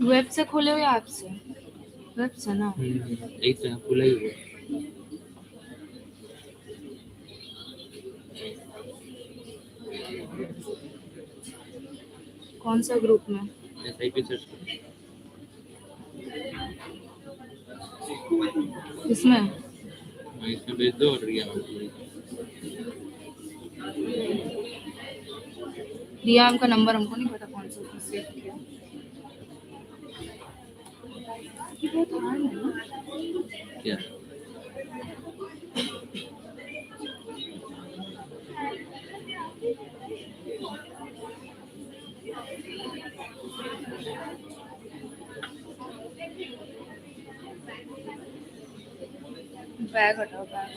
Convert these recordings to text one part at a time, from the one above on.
Web से खोले हो या ऐप से? वेब से ना। एक तो खुला ही हुआ। कौन सा ग्रुप में? SIP सर्च करो। इसमें इसमें भेज दो और रिया रियाम का नंबर हमको नहीं पता कौन सा सेव किया। बहुत हार्ड है ना? क्या बैग हटाओ बैग।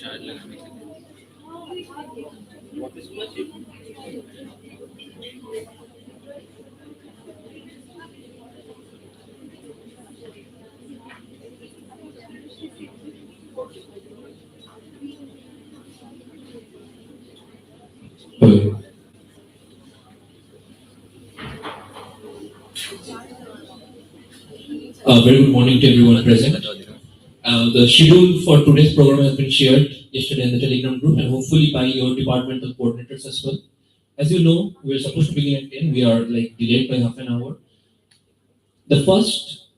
चार्ज लगाने के Very good morning to everyone present. The schedule for today's program has been shared yesterday in the Telegram group and hopefully by your departmental coordinators as well. As you know, we are supposed to begin at 10. We are delayed by half an hour. The first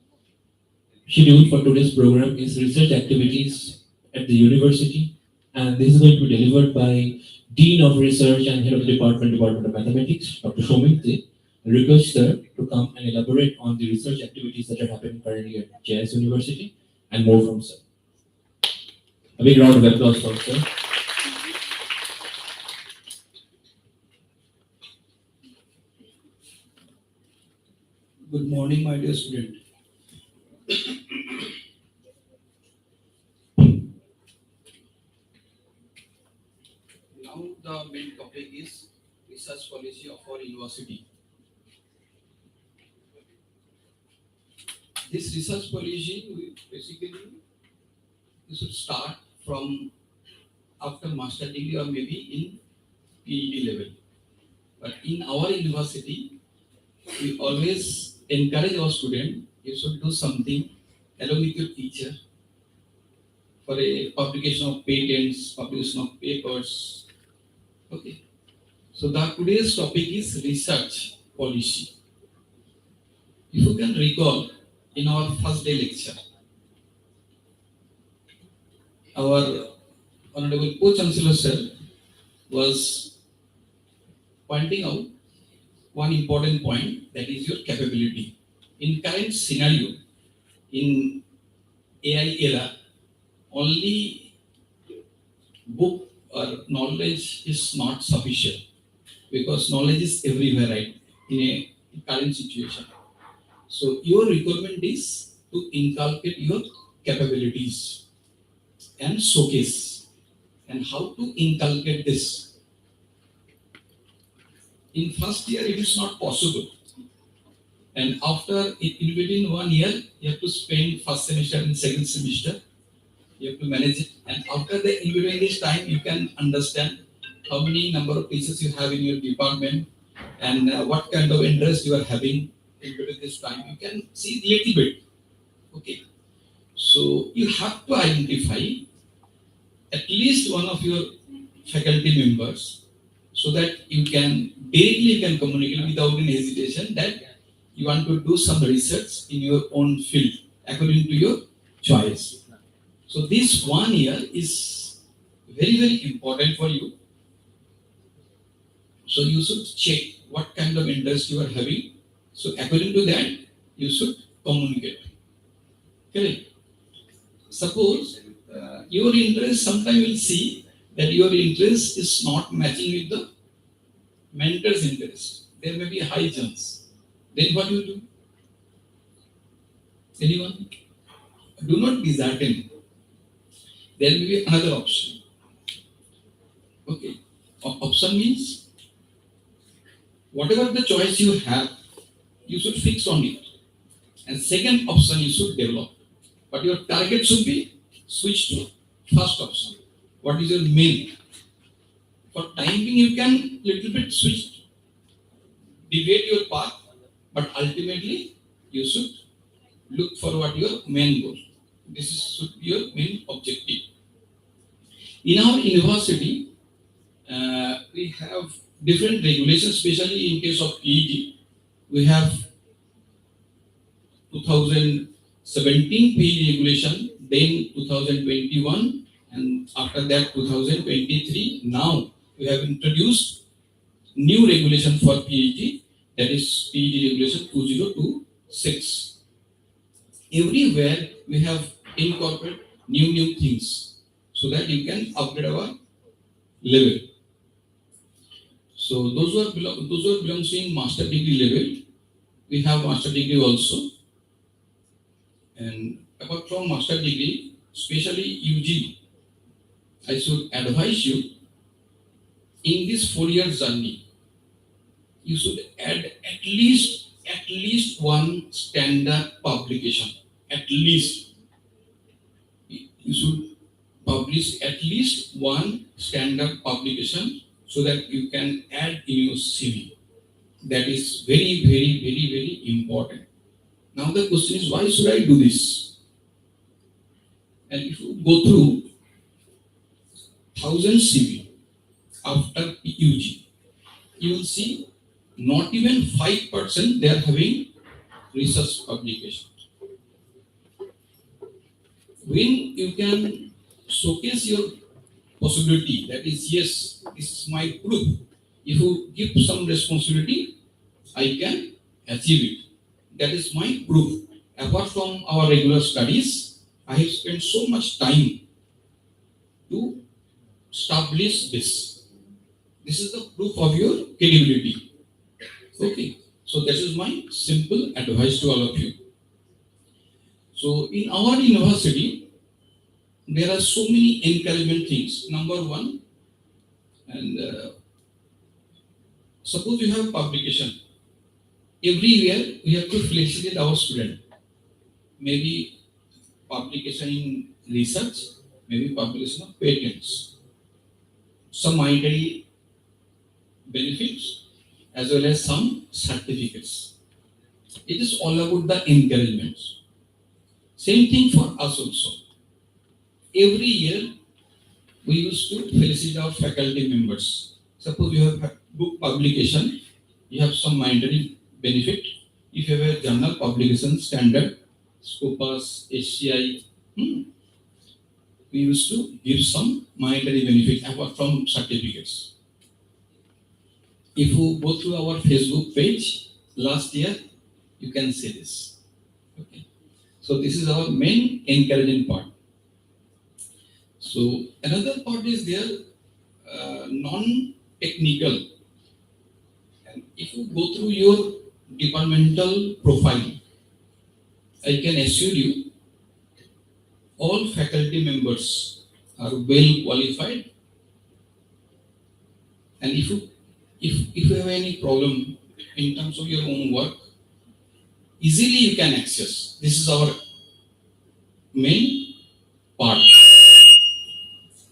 schedule for today's program is research activities at the university, and this is going to be delivered by Dean of Research and Head of the Department of Mathematics, Dr. Shomit. I request sir to come and elaborate on the research activities that are happening currently at JIS University and more from sir. A big round of applause for sir. Good morning, my dear student. Now the main topic is research policy of our university. This research policy, we should start from after master degree or maybe in PhD level. But in our university, we always encourage our student, you should do something along with your teacher for a publication of patents, publication of papers. Okay. So the today's topic is research policy. If you can recall, in our first day lecture, our Honorable Co-Chancellor Sir was pointing out one important point, that is your capability. In current scenario, in AI era, only book or knowledge is not sufficient because knowledge is everywhere, right, in a current situation. So your requirement is to inculcate your capabilities and showcase. And how to inculcate this? In first year, it is not possible. And after, in between 1 year, you have to spend first semester and second semester. You have to manage it. And after the, in between this time, you can understand how many number of teachers you have in your department and what kind of interest you are having in between this time. You can see little bit. Okay. So you have to identify at least one of your faculty members so that you can directly can communicate without any hesitation that you want to do some research in your own field according to your choice. So this 1 year is very, very important for you. So you should check what kind of interest you are having. So according to that, you should communicate. Correct? Suppose your interest, sometimes you will see that your interest is not matching with the mentor's interest. There may be a high chance. Then what you do? Anyone? Do not dishearten. There will be another option. Okay. Option means whatever the choice you have, you should fix on it. And second option you should develop. But your target should be switch to first option. What is your main? For time being, you can little bit switch, deviate your path, but ultimately you should look for what your main goal. Should be your main objective. In our university, we have different regulations, especially in case of PhD. We have 2017 PhD regulation, then 2021, and after that 2023. Now we have introduced new regulation for PhD, that is PhD regulation 2026. Everywhere we have incorporated new things so that you can upgrade our level. So those who belong to master degree level, we have master degree also. And apart from master degree, especially UG, I should advise you in this 4-year journey, you should add at least one standard publication. At least you should publish at least one standard publication so that you can add in your CV. That is very, very, very, very important. Now the question is, why should I do this? And if you go through 1000 CV after UG, you will see not even 5% they are having research publication. When you can showcase your possibility, that is, yes, this is my proof. If you give some responsibility, I can achieve it. That is my proof. Apart from our regular studies, I have spent so much time to establish this. This is the proof of your credibility. Okay. So that is my simple advice to all of you. So in our university, there are so many encouragement things. Number one, and suppose you have publication. Every year we have to felicitate our student. Maybe publication in research, maybe publication of patents. Some monetary benefits as well as some certificates. It is all about the encouragement. Same thing for us also. Every year we used to felicitate our faculty members. Suppose you have book publication, you have some monetary benefit. If you have a journal publication standard, Scopus, HCI, we used to give some monetary benefit apart from certificates. If you go through our Facebook page last year, you can see this. Okay. So this is our main encouraging part. So another part is there non-technical. And if you go through your departmental profile, I can assure you all faculty members are well qualified. And if you have any problem in terms of your own work, easily you can access. This is our main part.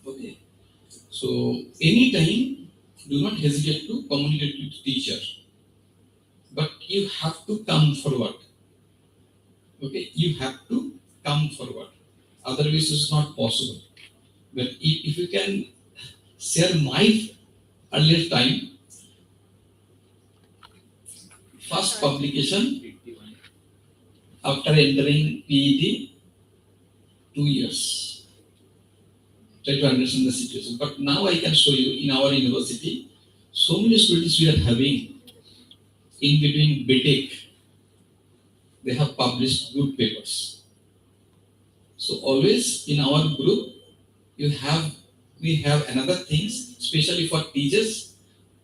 Okay. So anytime, do not hesitate to communicate with teacher. But you have to come forward. Okay, you have to come forward. Otherwise, it's not possible. But if you can share my earlier time, first publication after entering PET, 2 years. Try to understand the situation. But now I can show you in our university, so many students we are having in between BTech, they have published good papers. So always in our group, we have another things, especially for teachers,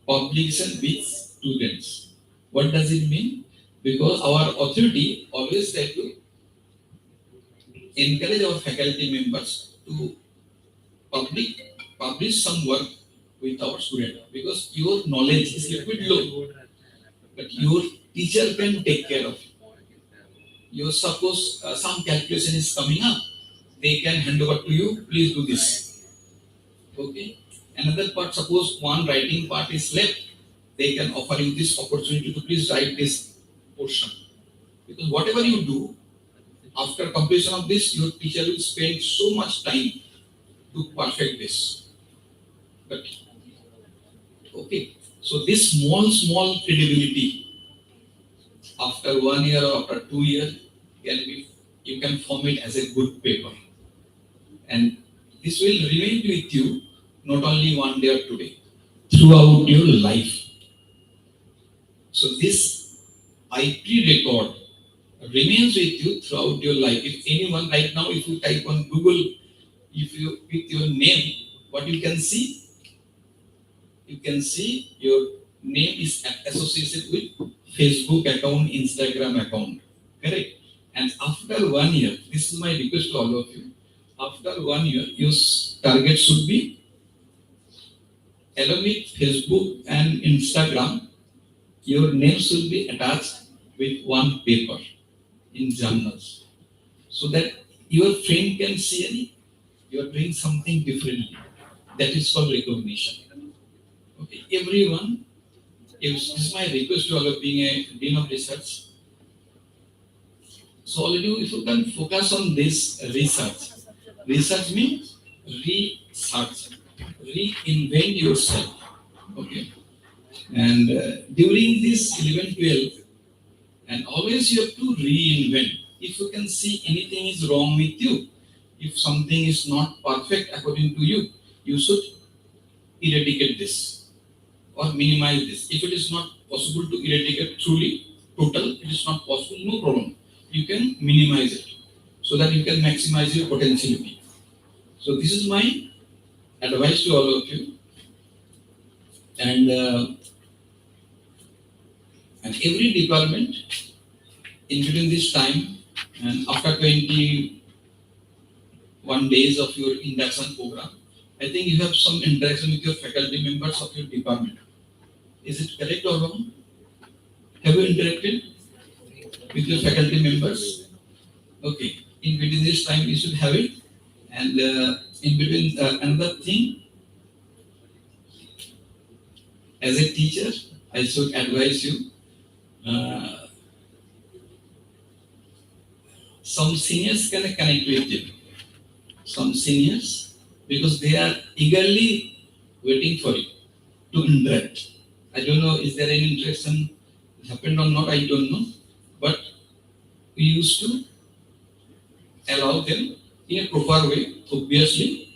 publication with students. What does it mean? Because our authority always try to encourage our faculty members to publish some work with our student, because your knowledge is a little bit low, but your teacher can take care of it. You suppose some calculation is coming up, they can hand over to you, please do this. Okay. Another part, suppose one writing part is left, they can offer you this opportunity to please write this portion. Because whatever you do, after completion of this, your teacher will spend so much time to perfect this. But okay, so this small credibility, after 1 year or after 2 years, you can form it as a good paper. And this will remain with you not only 1 day or 2 days, throughout your life. So this IP record remains with you throughout your life. If anyone right now, if you type on Google, if you with your name, what you can see? You can see your name is associated with Facebook account, Instagram account. Correct? And after 1 year, this is my request to all of you. After 1 year, your target should be, along with Facebook and Instagram, your name should be attached with one paper in journals, so that your friend can see you are doing something differently. That is called recognition. Okay, everyone, this is my request to all of being a Dean of Research. So all of you, if you can focus on this research. Research means research, reinvent yourself. Okay. And during this 11, 12, and always you have to reinvent. If you can see anything is wrong with you, if something is not perfect according to you, you should eradicate this or minimize this. If it is not possible to eradicate truly, total, it is not possible, no problem. You can minimize it so that you can maximize your potentiality. So this is my advice to all of you, and and every department in between this time and after 21 days of your induction program, I think you have some interaction with your faculty members of your department. Is it correct or wrong? Have you interacted with your faculty members? Okay. In between this time, you should have it. And in between, another thing, as a teacher, I should advise you. Some seniors can connect with you. Some seniors, because they are eagerly waiting for you to interact. I don't know, is there any interaction happened or not? I don't know. But we used to allow them in a proper way. Obviously,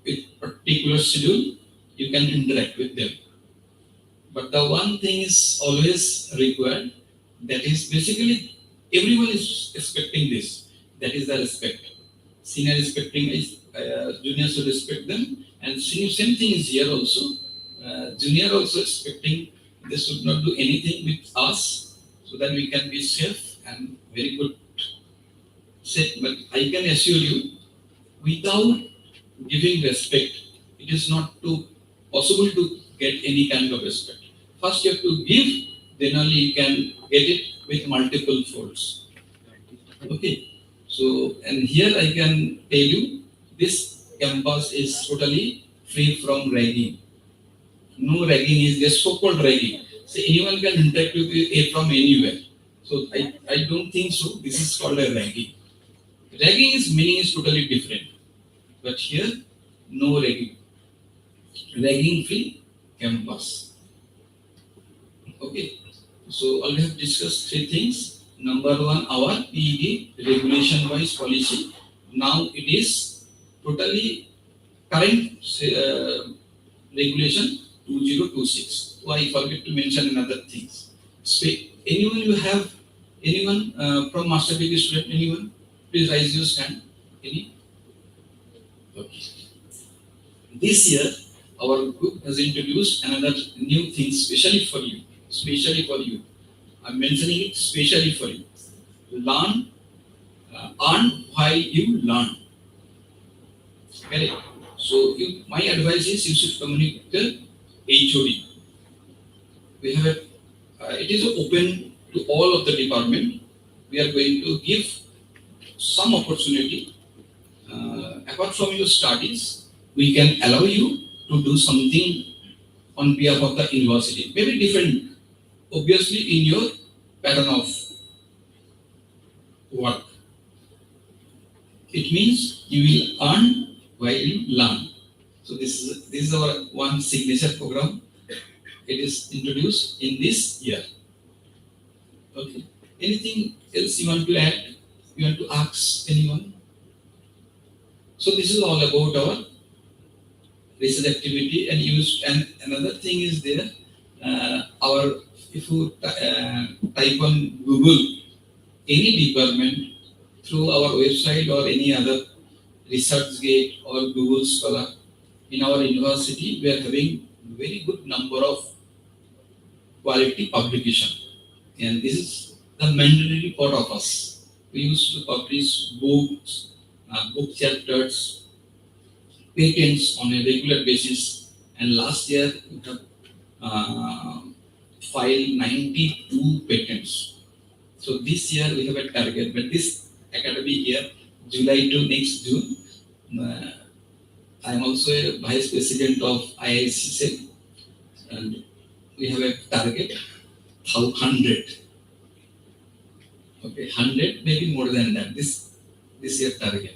with particular schedule, you can interact with them. But the one thing is always required, that is basically everyone is expecting this. That is the respect. Senior expecting is junior should respect them, and senior same thing is here also. Junior also expecting they should not do anything with us, so that we can be safe and very good. But I can assure you, without giving respect, it is not possible to get any kind of respect. First, you have to give, then only you can get it with multiple folds. Okay. So, and here I can tell you, this campus is totally free from ragging. No ragging is just so-called ragging. So anyone can interact with you from anywhere. So I don't think so. This is called a ragging. Ragging meaning is totally different. But here, no ragging. Ragging free campus. Okay. So all we have discussed three things. Number one, our PED regulation-wise policy. Now it is totally current regulation 2026. So I forget to mention another things. Anyone from master degree student? Anyone? Please raise your hand. Any? Okay. This year, our group has introduced another new thing, specially for you. Specially for you. I'm mentioning it specially for you. Learn, earn while you learn. Correct? So, my advice is you should communicate with HOD. We have it is open to all of the department. We are going to give some opportunity. Apart from your studies, we can allow you to do something on behalf of the university. Maybe different, obviously in your pattern of work. It means you will earn while you learn. So this is our one signature program. It is introduced in this year. Okay. Anything else you want to add? You want to ask anyone? So this is all about our research activity and use. And another thing is there. If you type on Google any department through our website or any other ResearchGate or Google Scholar, in our university we are having very good number of quality publication, and this is the mandatory part of us. We used to publish books, book chapters, patents on a regular basis, and last year we have filed 92 patents. So this year we have a target, but this academic year, July to next June, I am also a vice president of IICC, and we have a target 100. Okay, 100, maybe more than that. This year target.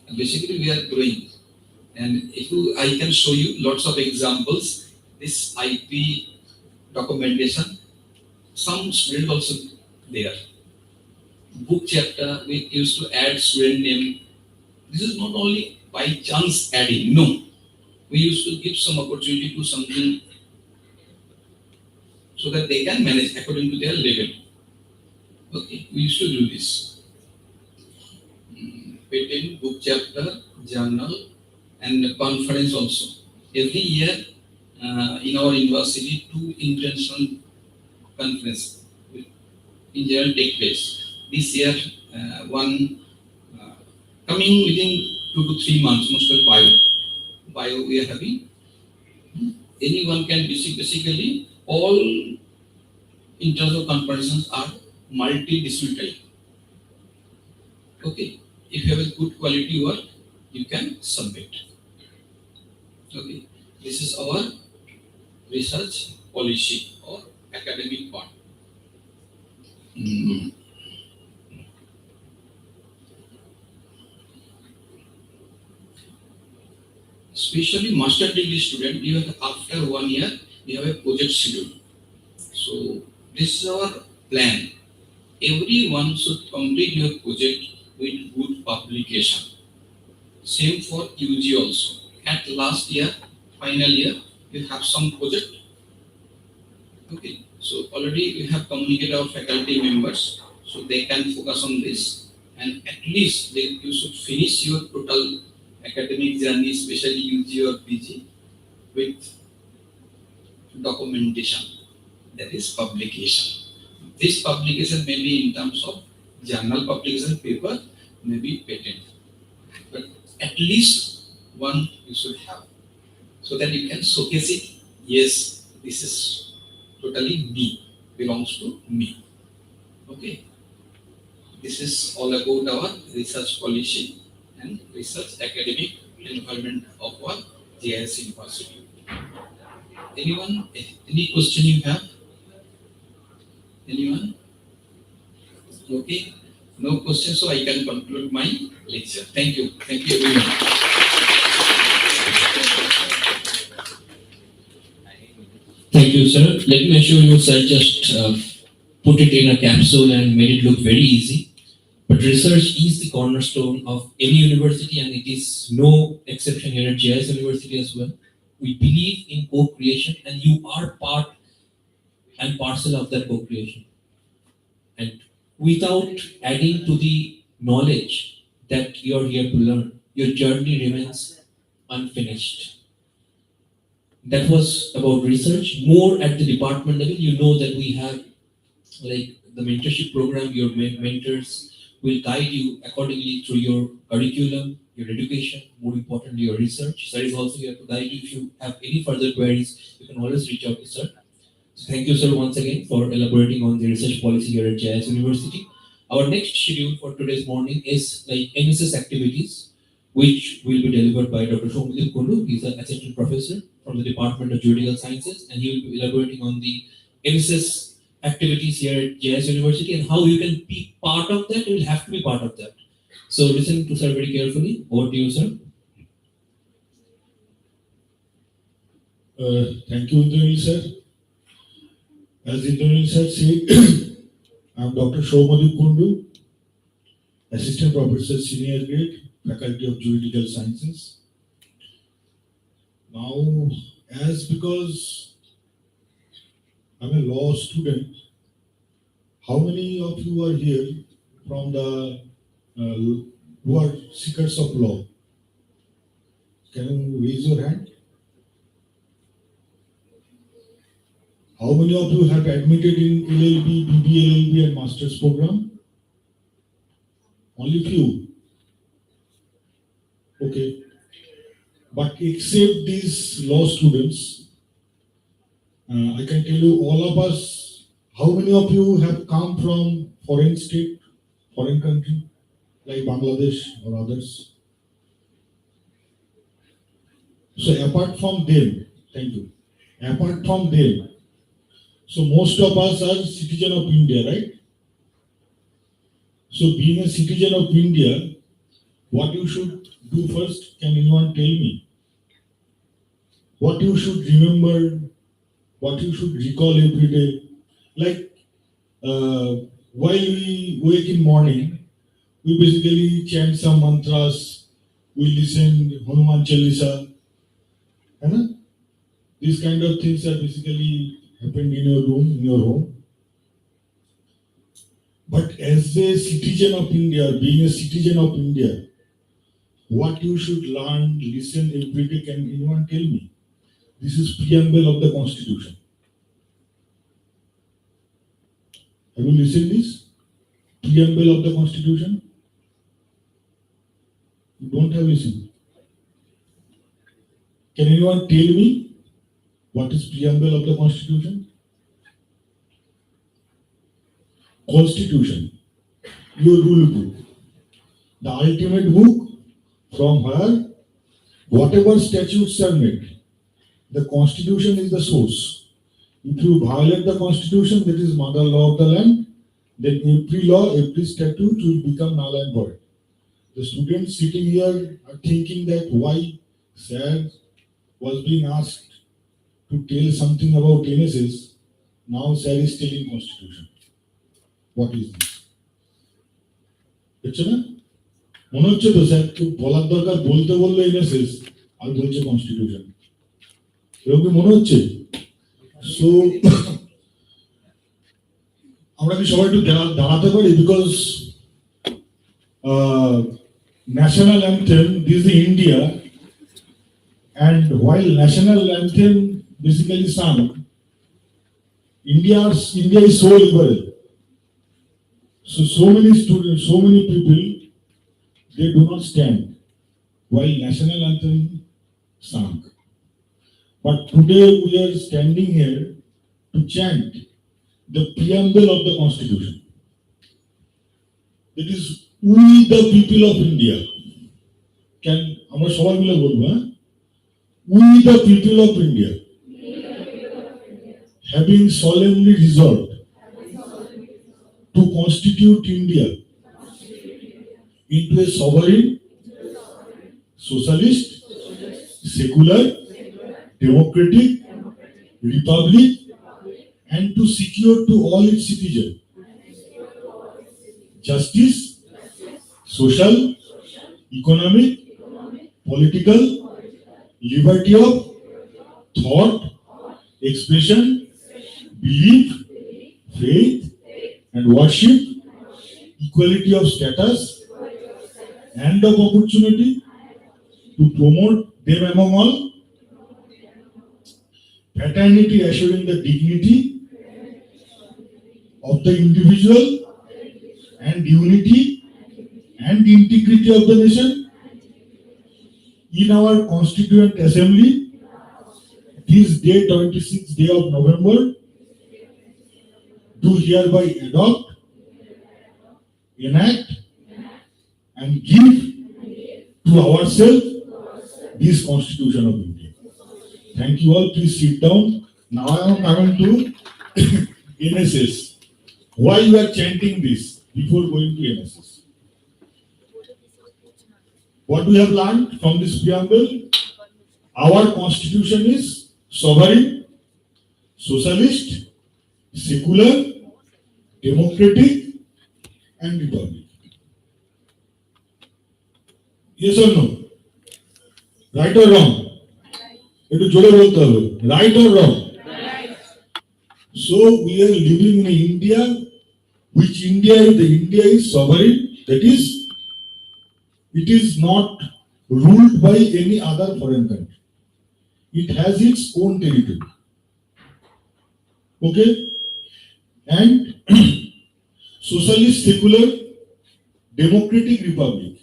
And basically, we are growing. And I can show you lots of examples. This IP documentation, some student also there. Book chapter, we used to add student name. This is not only by chance adding, no. We used to give some opportunity to something so that they can manage according to their level. Okay, we used to do this. Patent, book chapter, journal, and conference also. Every year in our university, 2 international conferences will in general take place. This year, one uh, coming within 2 to 3 months, most of bio we are having. Anyone can basically all international conferences are multidisciplinary. Okay, if you have a good quality work, you can submit. Okay, this is our research policy or academic part. Mm. Especially master degree student, you have after 1 year, you have a project schedule. So this is our plan. Everyone should complete your project with good publication. Same for UG also. At last year, final year, you have some project. Okay. So already we have communicated our faculty members, so they can focus on this. And at least you should finish your total academic journey, especially UG or PG, with documentation. That is publication. This publication may be in terms of journal publication paper, maybe patent. But at least one you should have, so that you can showcase it. Yes, this is totally me, belongs to me. Okay. This is all about our research policy and research academic environment of our JIS University. Anyone? Any question you have? Anyone? Okay. No question, so I can conclude my lecture. Thank you. Thank you everyone. Thank you, sir. Let me assure you, sir, just put it in a capsule and made it look very easy. But research is the cornerstone of any university, and it is no exception here at JIS University as well. We believe in co-creation, and you are part and parcel of that co-creation. And without adding to the knowledge that you're here to learn, your journey remains unfinished. That was about research. More at the department level, you know that we have like the mentorship program. Your mentors will guide you accordingly through your curriculum, your education, more importantly your research. Sir is also here to guide you. If you have any further queries, you can always reach out to sir. So thank you, sir, once again for elaborating on the research policy here at JIS University. Our next schedule for today's morning is like NSS activities, which will be delivered by Dr. Shomadip Kundu. He's an assistant professor from the Department of Juridical Sciences, and he will be elaborating on the NSS activities here at JIS University and how you can be part of that. You will have to be part of that. So listen to sir very carefully. Over to you, sir. Thank you, Indranil sir. As Indranil sir said, I am Dr. Shomadip Kundu, Assistant Professor, Senior Grade, Faculty of Juridical Sciences. Now, because I'm a law student, how many of you are here from the who are seekers of law? Can you raise your hand? How many of you have admitted in LLB, BBLLB and Master's program? Only few. Okay. But except these law students, I can tell you all of us, how many of you have come from foreign state, foreign country, like Bangladesh or others? So apart from them, thank you. Apart from them, so most of us are citizen of India, right? So being a citizen of India, what you should do first, can anyone tell me? What you should remember, what you should recall every day? Like while we wake in morning, we basically chant some mantras, we listen Hanuman Chalisa, and these kind of things are basically happened in your room, in your home. But as a citizen of India, being a citizen of India, what you should learn, listen every day, can anyone tell me? This is preamble of the Constitution. Have you listened this? Preamble of the Constitution? You don't have listened. Can anyone tell me what is preamble of the Constitution? Constitution, your rule book, the ultimate book from where whatever statutes are made, the Constitution is the source. If you violate the Constitution, that is mother law of the land, then every law, every statute will become null and void. The students sitting here are thinking that why Sir was being asked to tell something about NSS, now Sir is telling Constitution. What is this? দেখছো না? মনে হচ্ছে তো sir বলার দরকার, বলতে বললো NSS আর বলছে কনস্টিটিউশন, এরকম কি মনে হচ্ছে? সো আমরা কি সবাই একটু দাঁড়াতে পারি? Because national anthem, this is India, and while national anthem basically sung, India is so liberal. So many students, so many people, they do not stand while national anthem sung. But today we are standing here to chant the preamble of the Constitution. It is we the people of India. Can আমরা সবাই মিলে বলবো, হ্যাঁ? We the people of India, having solemnly resolved to constitute India into a sovereign, socialist, secular, democratic republic, and to secure to all its citizens justice, social, economic, political, liberty of thought, expression, belief, faith, and worship, equality of status and of opportunity, to promote them among all, fraternity assuring the dignity of the individual and unity and integrity of the nation. In our Constituent Assembly, this day, 26th day of November, do hereby adopt, enact, and give to ourselves this Constitution of India. Thank you all. Please sit down. Now I am coming to NSS. Why you are chanting this before going to NSS? What we have learned from this preamble? Our Constitution is sovereign, socialist, secular, democratic, and republic. Yes or no? Right or wrong? It is jore bolte hobe. Right or wrong? Right. So we are living in India, which India is sovereign. That is, it is not ruled by any other foreign country. It has its own territory. Okay? And socialist, secular, democratic republic.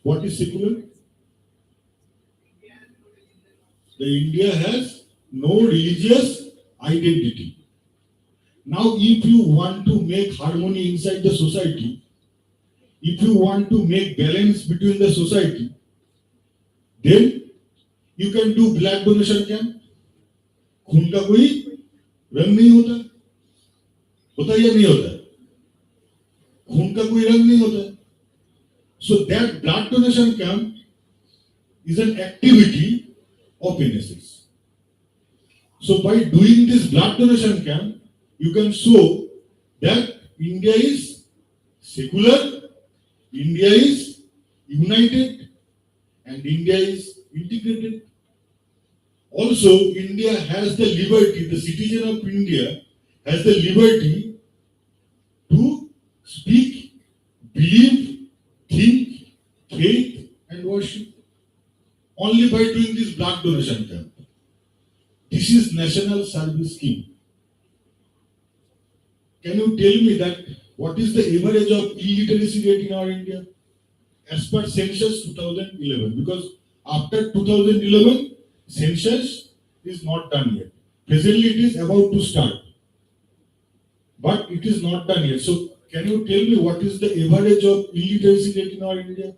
What is secular? The India has no religious identity. Now, if you want to make harmony inside the society, if you want to make balance between the society, then you can do blood donation camp. खून का कोई रंग नहीं होता या नहीं होता? खून का कोई रंग नहीं होता. So that blood donation camp is an activity of NSS. So by doing this blood donation camp, you can show that India is secular, India is united, and India is integrated. Also, India has the liberty, the citizen of India has the liberty to speak, believe, think, faith and worship only by doing this blood donation camp. This is National Service Scheme. Can you tell me that what is the average of illiteracy rate in our India? As per census 2011, because after 2011, census is not done yet. Presently, it is about to start, but it is not done yet. So, can you tell me what is the average of illiteracy rate in our India?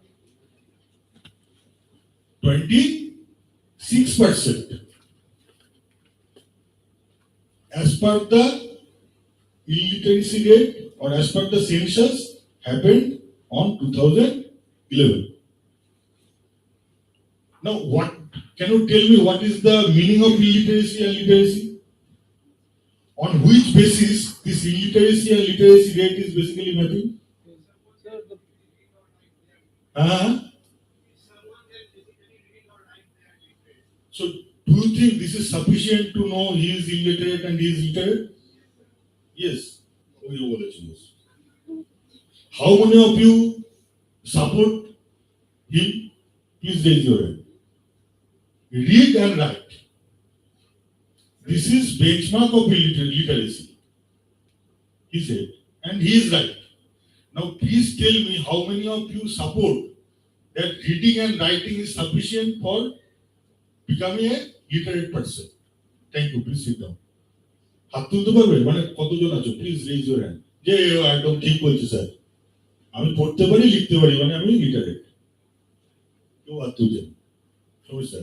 26%. As per the illiteracy rate or as per the census happened on 2011. Now, what can you tell me what is the meaning of illiteracy and literacy? On which basis this illiteracy and literacy rate is basically mapping? So, do you think this is sufficient to know he is illiterate and he is literate? Yes. How many of you support him? Please raise your hand. Read and write. This is benchmark of literacy, he said, and he is right. Now please tell me how many of you support that reading and writing is sufficient for becoming a literate person. Thank you. Please sit down. হাত তুলতে পারবে মানে কতজন আছো please raise your hand যে একদম ঠিক বলছে স্যার আমি পড়তে পারি লিখতে পারি মানে আমি লিটারেট কেউ হাত তুলছেন সমস্যা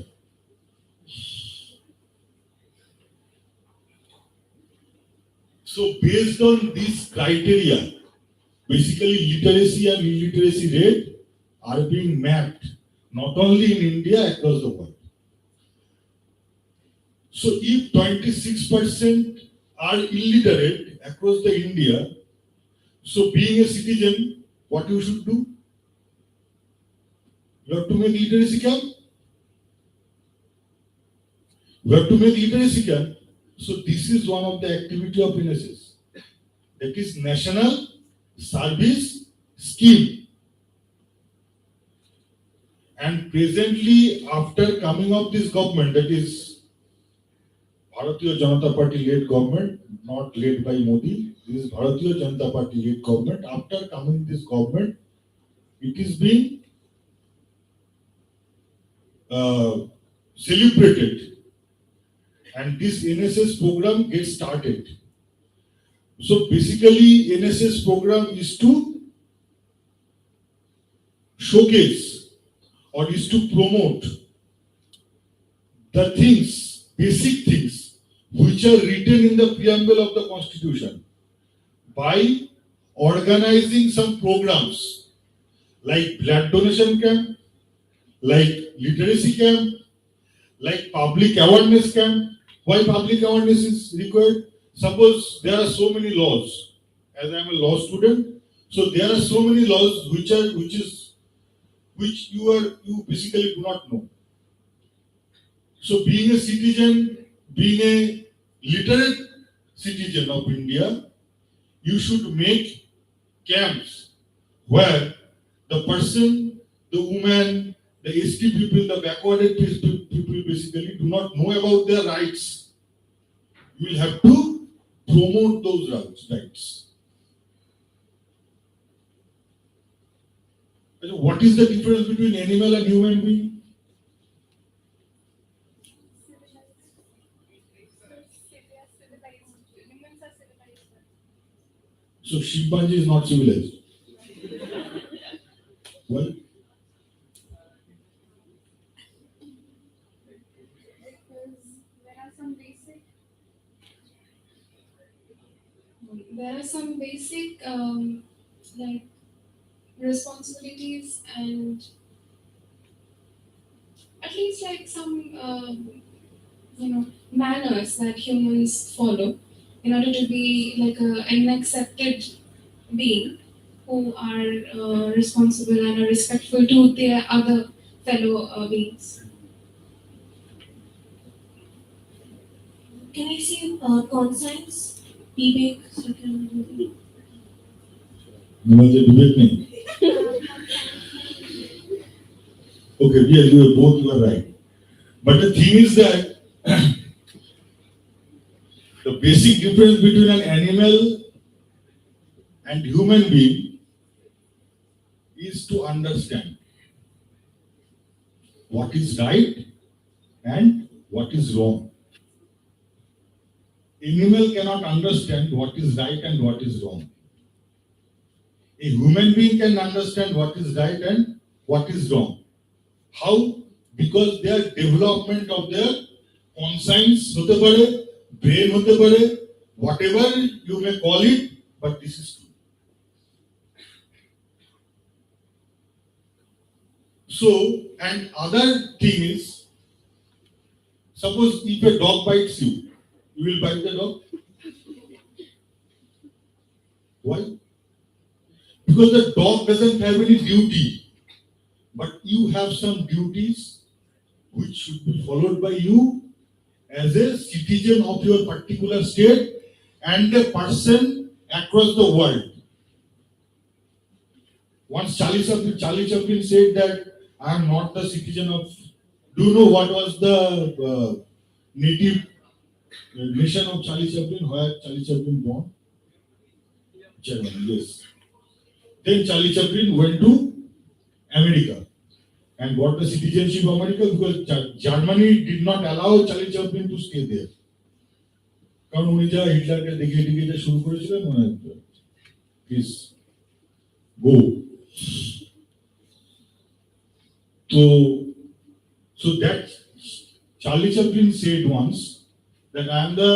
So based on this criteria, basically literacy and illiteracy rate are being mapped not only in India, across the world. So if 26% are illiterate across the India, so being a citizen, what you should do? You have to make literacy camp. You have to make literacy camp. So this is one of the activity of NSS. That is National Service Scheme. And presently, after coming of this government, that is Bharatiya Janata Party led government, not led by Modi. This is Bharatiya Janata Party led government. After coming this government, it is being celebrated. And this NSS program gets started. So basically, NSS program is to showcase or is to promote the things, basic things, which are written in the preamble of the Constitution by organizing some programs like blood donation camp, like literacy camp, like public awareness camp. Why public awareness is required? Suppose there are so many laws, as I am a law student, so there are so many laws which you basically do not know. So being a citizen, being a literate citizen of India, you should make camps where the person, the woman, the ST people, the backwarded people basically do not know about their rights. You will have to promote those rights. What is the difference between animal and human being? So chimpanzee is not civilized. Why? There are some basic like responsibilities and at least like some manners that humans follow in order to be like an accepted being who are responsible and are respectful to their other fellow beings. Can I see conscience? Debate. No, the debate nahi. Okay, yeah, you are right. But the thing is that the basic difference between an animal and human being is to understand what is right and what is wrong. Animal cannot understand what is right and what is wrong. A human being can understand what is right and what is wrong. How? Because their development of their conscience hote pare, brain hote pare, whatever you may call it, but this is true. So, and other thing is, suppose if a dog bites you, you will bite the dog. Why? Because the dog doesn't have any duty, but you have some duties which should be followed by you as a citizen of your particular state and a person across the world. Once Charlie Chaplin said that I am not the citizen of. Do you know what was the native nation of Charlie Chaplin? Where Charlie Chaplin born? Germany. Yes. Then Charlie Chaplin went to America and got the citizenship of America because Germany did not allow Charlie Chaplin to stay there. কারণ উনি যা হিটলারকে দেখে যা শুরু করেছিলেন মানে please go so that Charlie Chaplin said once that I am the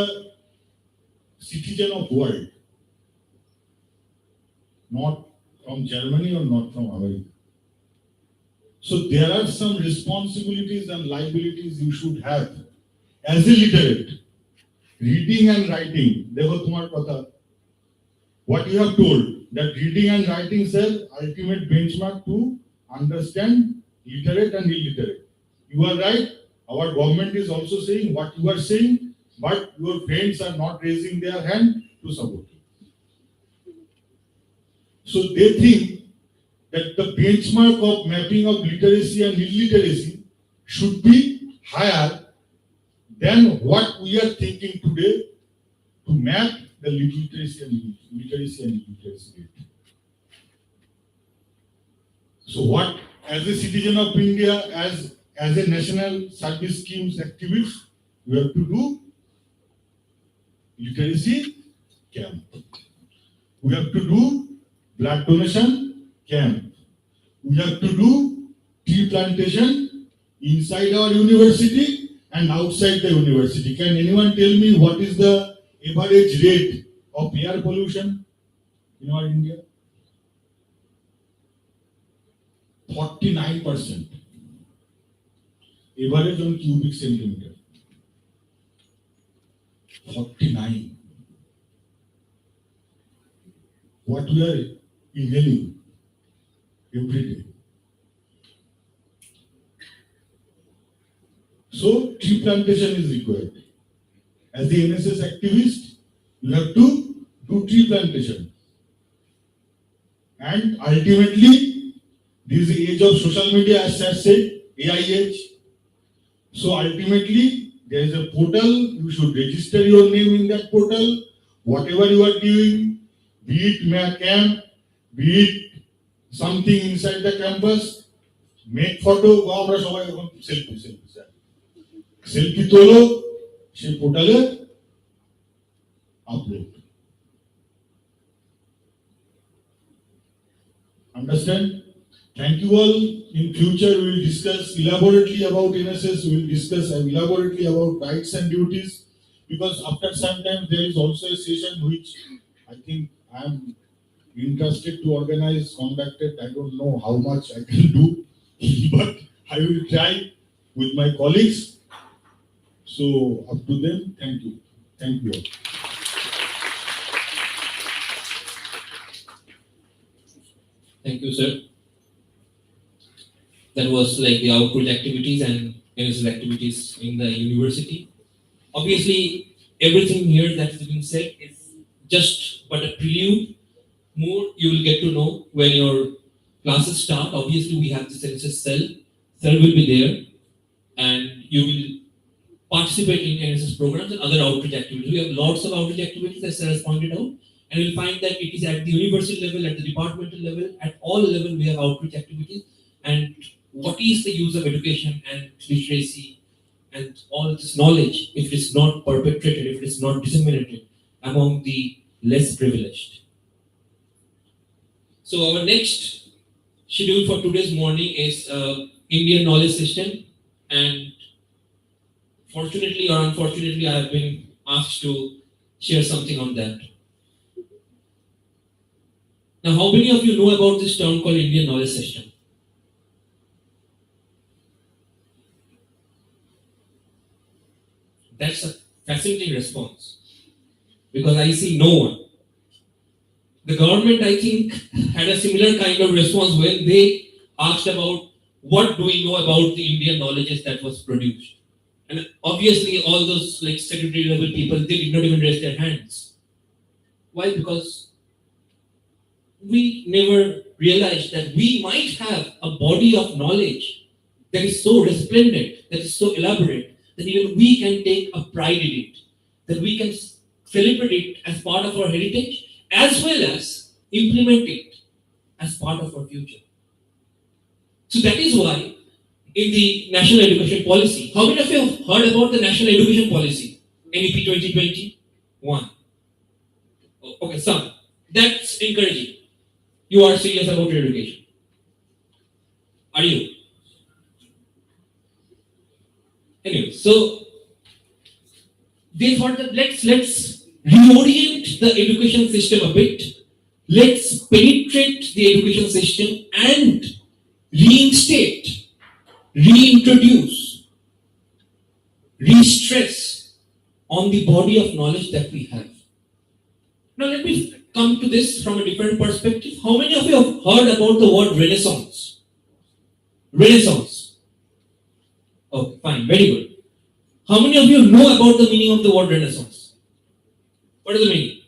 citizen of world, not from Germany or not from America. So there are some responsibilities and liabilities you should have as a literate. Reading and writing, dekho tumar kotha. What you have told, that reading and writing is the ultimate benchmark to understand literate and illiterate. You are right. Our government is also saying what you are saying, but your friends are not raising their hand to support you. So they think that the benchmark of mapping of literacy and illiteracy should be higher than what we are thinking today to map the literacy and illiteracy rate. So what, as a citizen of India, as a national service schemes activist, we have to do literacy camp. We have to do blood donation camp. We have to do tea plantation inside our university and outside the university. Can anyone tell me what is the average rate of air pollution in our India? 49%. Average on cubic centimeter. 49. What we are inhaling every day. So tree plantation is required. As the NSS activist, you have to do tree plantation. And ultimately, this is the age of social media, as I said, AI age. So ultimately, there is a portal, you should register your name in that portal. Whatever you are doing, be it camp, be it something inside the campus, make photo, selfie tolo, she portal upload. Understand? Thank you all. In future, we will discuss elaborately about NSS. We will discuss elaborately about rights and duties. Because after some time, there is also a session which I think I am interested to organize, conducted. I don't know how much I can do, but I will try with my colleagues. So up to them, thank you. Thank you all. Thank you, sir. That was like the outreach activities and NSS activities in the university. Obviously, everything here that has been said is just but a prelude. More you will get to know when your classes start. Obviously, we have this NSS cell Sir will be there, and you will participate in NSS programs and other outreach activities. We have lots of outreach activities, as Sir has pointed out, and you'll find that it is at the university level, at the departmental level, at all levels we have outreach activities. And what is the use of education and literacy and all this knowledge if it is not perpetrated, if it is not disseminated among the less privileged? So our next schedule for today's morning is Indian knowledge system, and fortunately or unfortunately I have been asked to share something on that. Now, how many of you know about this term called Indian knowledge system? That's a fascinating response, because I see no one. The government, I think, had a similar kind of response when they asked about what do we know about the Indian knowledges that was produced. And obviously all those like secretary level people, they did not even raise their hands. Why? Because we never realized that we might have a body of knowledge that is so resplendent, that is so elaborate, that even we can take a pride in it, that we can celebrate it as part of our heritage, as well as implement it as part of our future. So that is why in the National Education Policy, how many of you have heard about the National Education Policy, NEP 2021? Okay, some. That's encouraging. You are serious about your education. Are you? Anyway, so they thought that let's reorient the education system a bit. Let's penetrate the education system and reinstate, reintroduce, re-stress on the body of knowledge that we have. Now let me come to this from a different perspective. How many of you have heard about the word Renaissance? Renaissance. Okay, fine, very good. How many of you know about the meaning of the word Renaissance? What is the meaning?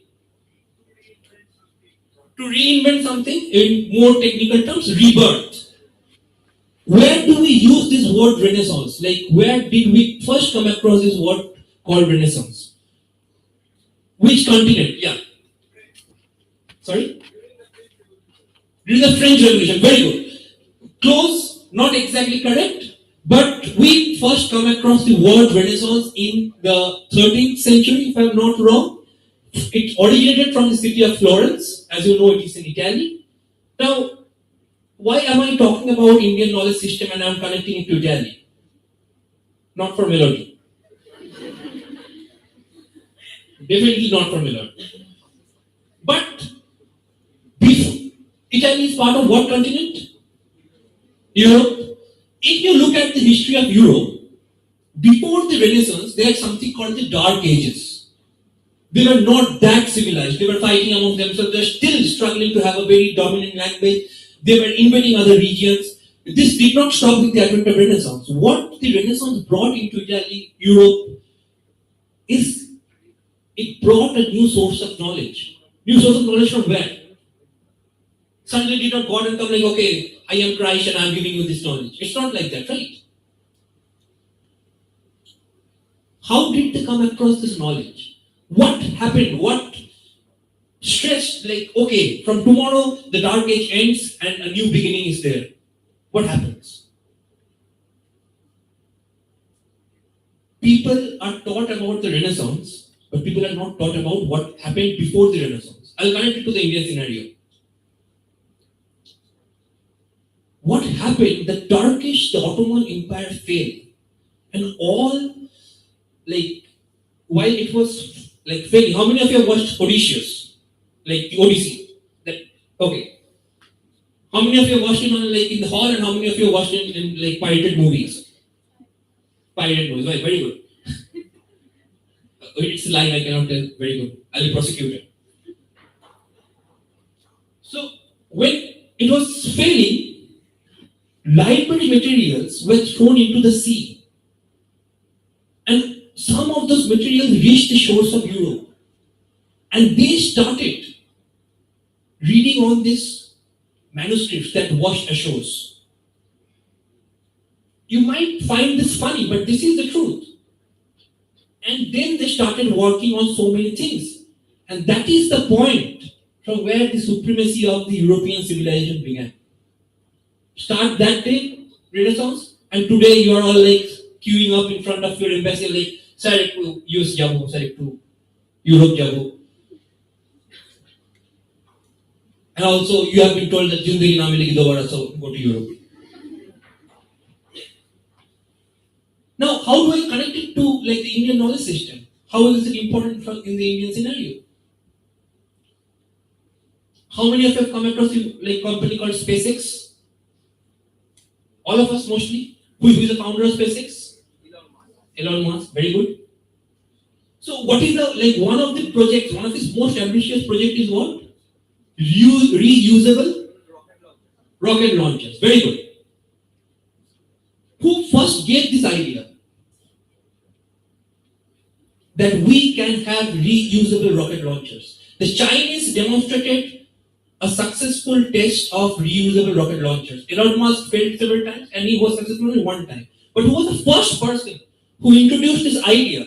To reinvent something, in more technical terms, rebirth. Where do we use this word Renaissance? Like, where did we first come across this word called Renaissance? Which continent? Yeah. Sorry? During the French Revolution. Very good. Close, not exactly correct, but we first come across the word Renaissance in the 13th century, if I'm not wrong. It originated from the city of Florence. As you know, it is in Italy. Now, why am I talking about Indian knowledge system and I'm connecting it to Italy? Not for melody. Definitely not for melody. But Italy is part of what continent? Europe. If you look at the history of Europe, before the Renaissance, they had something called the Dark Ages. They were not that civilized. They were fighting among themselves. They're still struggling to have a very dominant language. They were invading other regions. This did not stop with the advent of Renaissance. What the Renaissance brought into Italy, Europe, is it brought a new source of knowledge. New source of knowledge from where? Suddenly did not God and come like, okay, I am Christ and I am giving you this knowledge. It's not like that, right? How did they come across this knowledge? What happened? What stressed, like, okay, from tomorrow the dark age ends and a new beginning is there. What happens? People are taught about the Renaissance, but people are not taught about what happened before the Renaissance. I'll connect it to the Indian scenario. What happened? The Turkish, the Ottoman Empire failed. And all, like, while it was like failing, how many of you have watched Odysseus? Like the Odyssey? Okay. How many of you have watched it on like in the hall and how many of you have watched it in like pirated movies? Pirated movies, right, very good. It's a lie, I cannot tell. Very good. I'll be prosecuted. So when it was failing, library materials were thrown into the sea. And some of those materials reached the shores of Europe. And they started reading on these manuscripts that washed ashores. You might find this funny, but this is the truth. And then they started working on so many things. And that is the point from where the supremacy of the European civilization began. Start that day, Renaissance, and today you are all like queuing up in front of your embassy, like, sir, to US Jabu, sir, to Europe Jabu. And also, you have been told that Jindagi na milegi dobara, so go to Europe. Now, how do I connect it to like the Indian knowledge system? How is it important in the Indian scenario? How many of you have come across a company called SpaceX? All of us mostly. Who is the founder of SpaceX? Elon Musk. Very good. So, what is one of the projects? One of his most ambitious project is what? Reusable rocket launchers. Very good. Who first gave this idea? That we can have reusable rocket launchers. The Chinese demonstrated a successful test of reusable rocket launchers. Elon Musk failed several times and he was successful only one time. But who was the first person who introduced this idea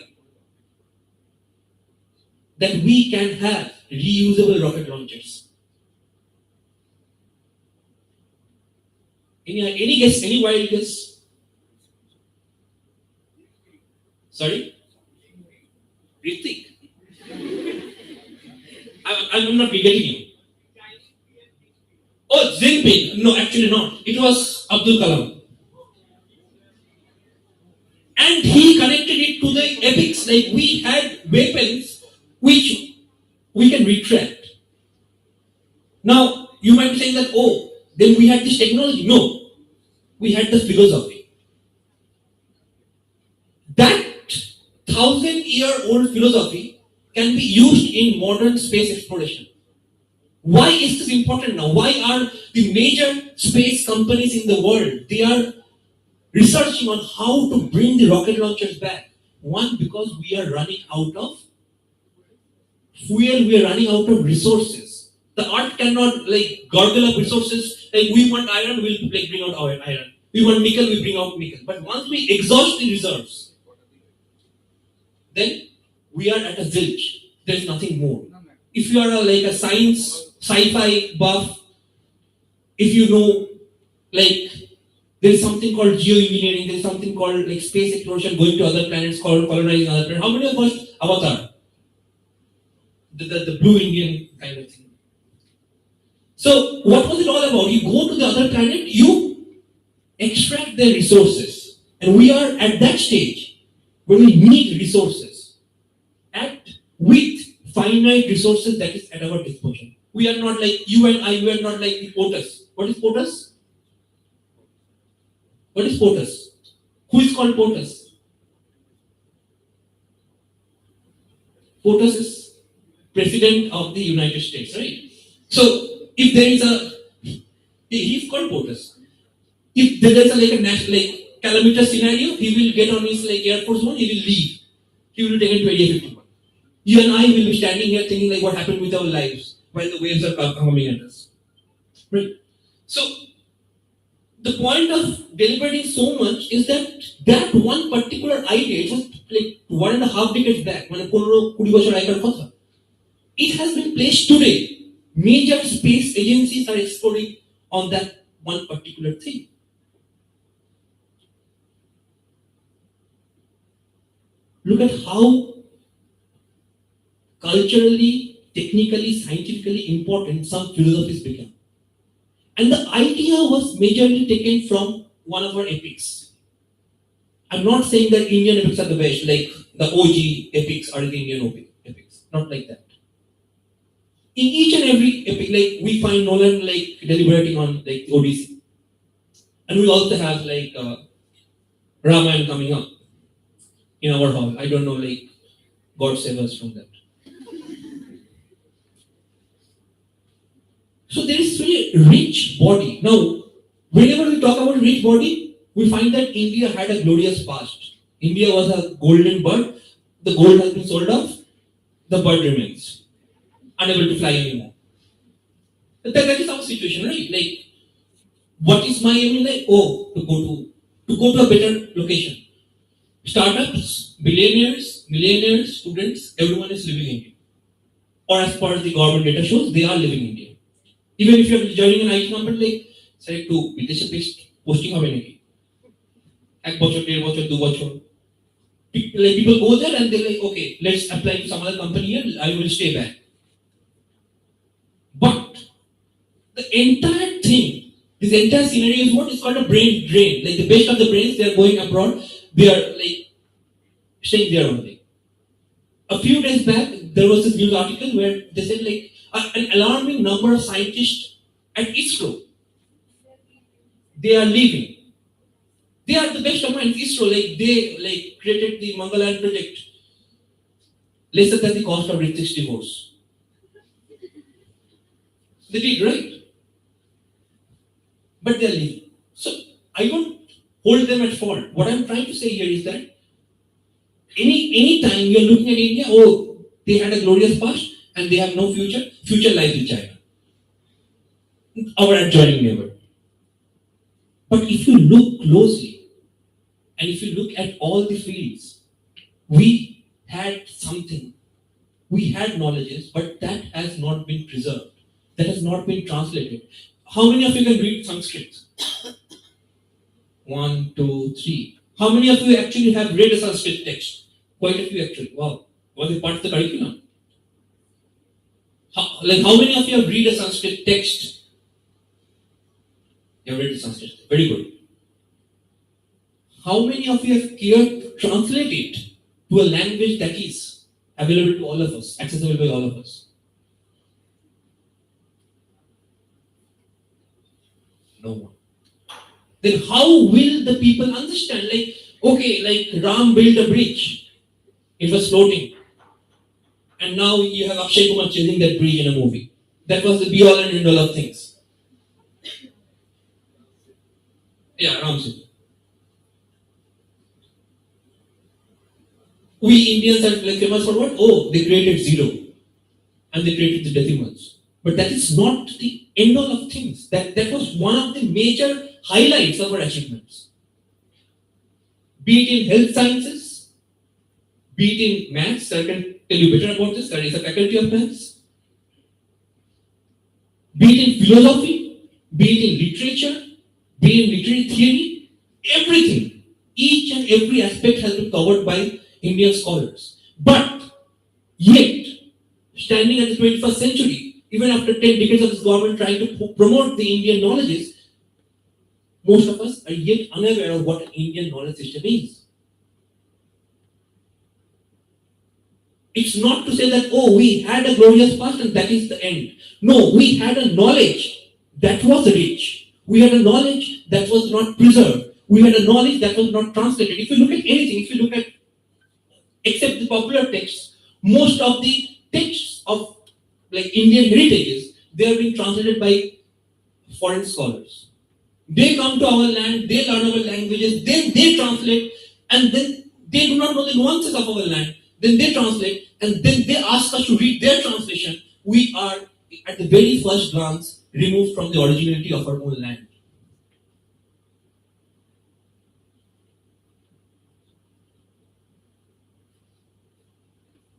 that we can have reusable rocket launchers? Any guess? Any wild guess? Sorry? Ritik. I'm not getting you. Oh, Jinping. No, actually not. It was Abdul Kalam. And he connected it to the epics. Like we had weapons which we can retract. Now, you might be saying that, oh, then we had this technology. No, we had the philosophy. That 1,000-year-old philosophy can be used in modern space exploration. Why is this important now? Why are the major space companies in the world, they are researching on how to bring the rocket launchers back? One, because we are running out of fuel, we are running out of resources. The earth cannot gargle up resources. Like we want iron, we'll bring out our iron. We want nickel, we bring out nickel. But once we exhaust the reserves, then we are at a zilch. There is nothing more. If you are a science, sci-fi buff, if you know, there is something called geoengineering, there is something called space exploration, going to other planets, colonizing other planets. How many of us Avatar? The blue Indian kind of thing. So, what was it all about? You go to the other planet, you extract their resources. And we are at that stage where we need resources. With finite resources that is at our disposal. We are not like you and I, we are not like the POTUS. What is POTUS? What is POTUS? Who is called POTUS? POTUS is President of the United States, right? So, if there is he's called POTUS. If there is a national calamitous scenario, he will get on his Air Force One, he will leave. He will take it to Area 51. You and I will be standing here thinking what happened with our lives while the waves are coming at us. Right? So, the point of deliberating so much is that one particular idea, it was 1.5 decades back, it has been placed today. Major space agencies are exploring on that one particular thing. Look at how culturally, technically, scientifically important some philosophies became. And the idea was majorly taken from one of our epics. I'm not saying that Indian epics are the best, like the OG epics are the Indian epics. Not like that. In each and every epic, we find Nolan deliberating on the Odyssey. And we also have Ramayana coming up in our hall. I don't know, God save us from that. So there is really a rich body. Now, whenever we talk about rich body, we find that India had a glorious past. India was a golden bird. The gold has been sold off. The bird remains unable to fly anymore. That is our situation, right? What is my aim in life? Oh, to go to to go to a better location. Startups, billionaires, millionaires, students, everyone is living in India. Or as per the government data shows, they are living in India. Even if you're joining an IT company, like, say, to বিদেশে posting হবে নাকি? 1 বছর, 1.5 বছর, 2 বছর. Like people go there and they're like, okay, let's apply to some other company here, I will stay back. But the entire thing, this entire scenario is what is called a brain drain. Like the best of the brains, they are going abroad, they are like staying there only. A few days back, there was this news article where they said like an alarming number of scientists at ISRO, they are leaving. They are the best of minds. ISRO, like they like created the Mangalyaan project lesser than the cost of Ritik's divorce. They did, right? But they are leaving. So I don't hold them at fault. What I'm trying to say here is that any time you're looking at India, oh, they had a glorious past and they have no future. Future lies in China, our adjoining neighbor. But if you look closely, and if you look at all the fields, we had something. We had knowledges, but that has not been preserved. That has not been translated. How many of you can read Sanskrit? 1, 2, 3. How many of you actually have read a Sanskrit text? Quite a few actually. Wow. Was it part of the curriculum? How many of you have read a Sanskrit text? You have read a Sanskrit. Very good. How many of you have cared to translate it to a language that is available to all of us, accessible by all of us? No one. Then how will the people understand? Like, okay, like Ram built a bridge. It was floating. And now you have Akshay Kumar chasing that bridge in a movie. That was the be-all and end-all of things. Yeah, Ram Singh. We Indians are like famous for what? Oh, they created zero. And they created the decimals. But that is not the end all of things. That was one of the major highlights of our achievements. Be it in health sciences, be it in maths, I can tell you better about this, there is a faculty of maths. Be it in philosophy, be it in literature, be it in literary theory, everything. Each and every aspect has been covered by Indian scholars. But yet, standing at the 21st century, even after 10 decades of this government trying to promote the Indian knowledges, most of us are yet unaware of what an Indian knowledge system is. It's not to say that, oh, we had a glorious past and that is the end. No, we had a knowledge that was rich. We had a knowledge that was not preserved. We had a knowledge that was not translated. If you look at anything, if you look at, except the popular texts, most of the texts of like Indian heritages, they are being translated by foreign scholars. They come to our land, they learn our languages, then they translate, and then they do not know the nuances of our land. Then they translate, and then they ask us to read their translation. We are, at the very first glance, removed from the originality of our own land.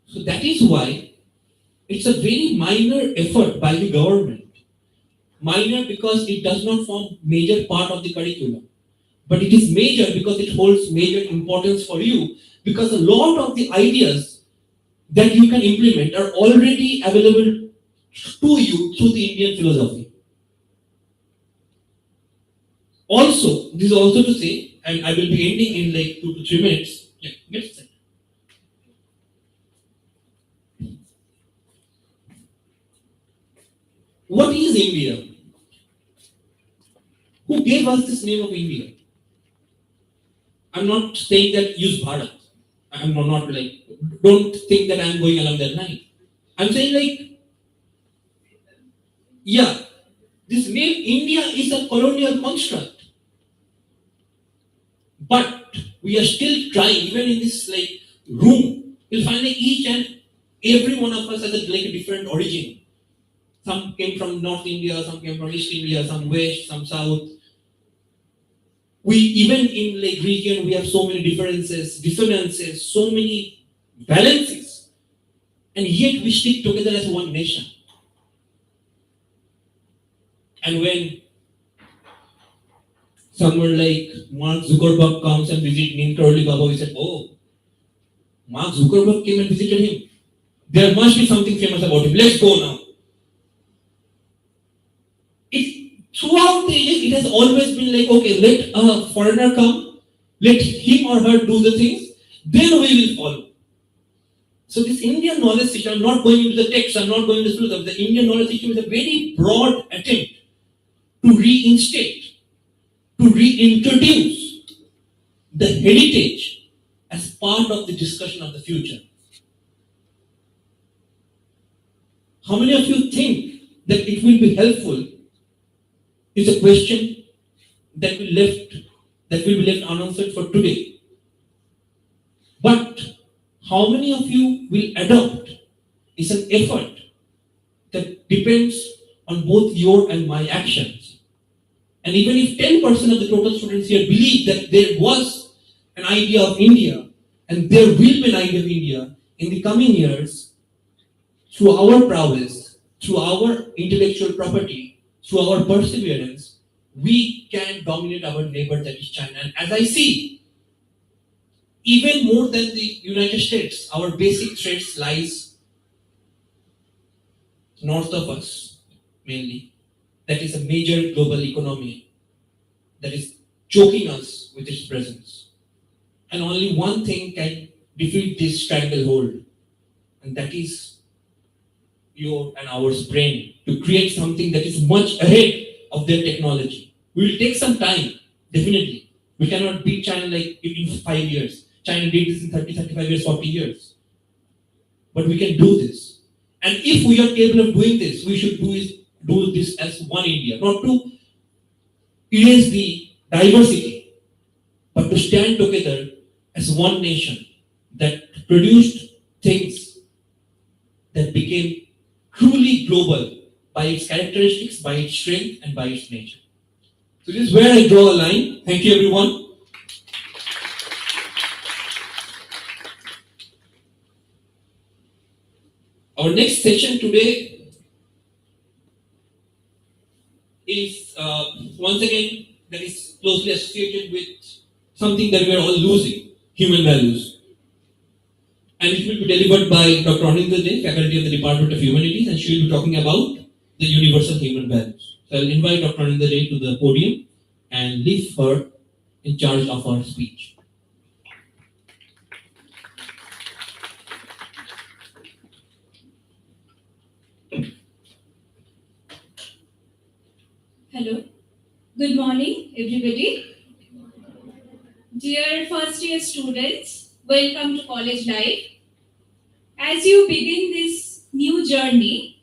So that is why it's a very minor effort by the government. Minor because it does not form major part of the curriculum. But it is major because it holds major importance for you, because a lot of the ideas that you can implement are already available to you through the Indian philosophy. Also, this is also to say, and I will be ending in like 2 to 3 minutes. Yeah, get it. What is India? Who gave us this name of India? I'm not saying that use Bharat. I'm not like, don't think that I'm going along that line. I'm saying like, yeah, this name India is a colonial construct. But we are still trying, even in this like room, you'll find like each and every one of us has like a different origin. Some came from North India, some came from East India, some West, some South. We even in like region we have so many differences, dissonances, so many balances, and yet we stick together as one nation. And when someone like Mark Zuckerberg comes and visits Neem Karoli Baba, we said, oh, Mark Zuckerberg came and visited him. There must be something famous about him. Let's go now. Throughout the ages, it has always been like, okay, let a foreigner come, let him or her do the things, then we will follow. So this Indian knowledge system, I'm not going into the text, I'm not going to the the Indian knowledge system is a very broad attempt to reinstate, to reintroduce the heritage as part of the discussion of the future. How many of you think that it will be helpful is a question that will be left unanswered for today. But how many of you will adopt is an effort that depends on both your and my actions. And even if 10% of the total students here believe that there was an idea of India and there will be an idea of India in the coming years, through our prowess, through our intellectual property, through our perseverance, we can dominate our neighbor, that is China. And as I see, even more than the United States, our basic threats lies north of us, mainly. That is a major global economy that is choking us with its presence. And only one thing can defeat this stranglehold, and that is your and our brain, to create something that is much ahead of their technology. We will take some time, definitely. We cannot beat China like in 5 years. China did this in 30, 35 years, 40 years. But we can do this. And if we are capable of doing this, we should do this as one India, not to erase the diversity, but to stand together as one nation that produced things that became truly global by its characteristics, by its strength, and by its nature. So this is where I draw a line. Thank you, everyone. Our next session today is once again that is closely associated with something that we are all losing, human values. And it will be delivered by Dr. Anindra Dey, faculty of the Department of Humanities, and she will be talking about the universal human values. So I will invite Dr. Anindra Dey to the podium and leave her in charge of our speech. Hello. Good morning, everybody. Dear first year students, welcome to college life. As you begin this new journey,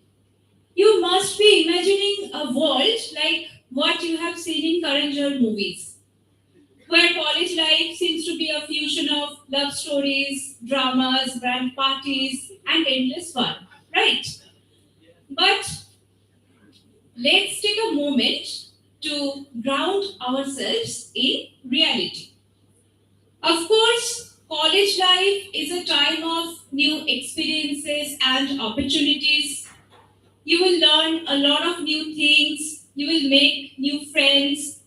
you must be imagining a world like what you have seen in current year movies, where college life seems to be a fusion of love stories, dramas, grand parties, and endless fun, right? But let's take a moment to ground ourselves in reality. Of course, college life is a time of new experiences and opportunities. You will learn a lot of new things. You will make new friends.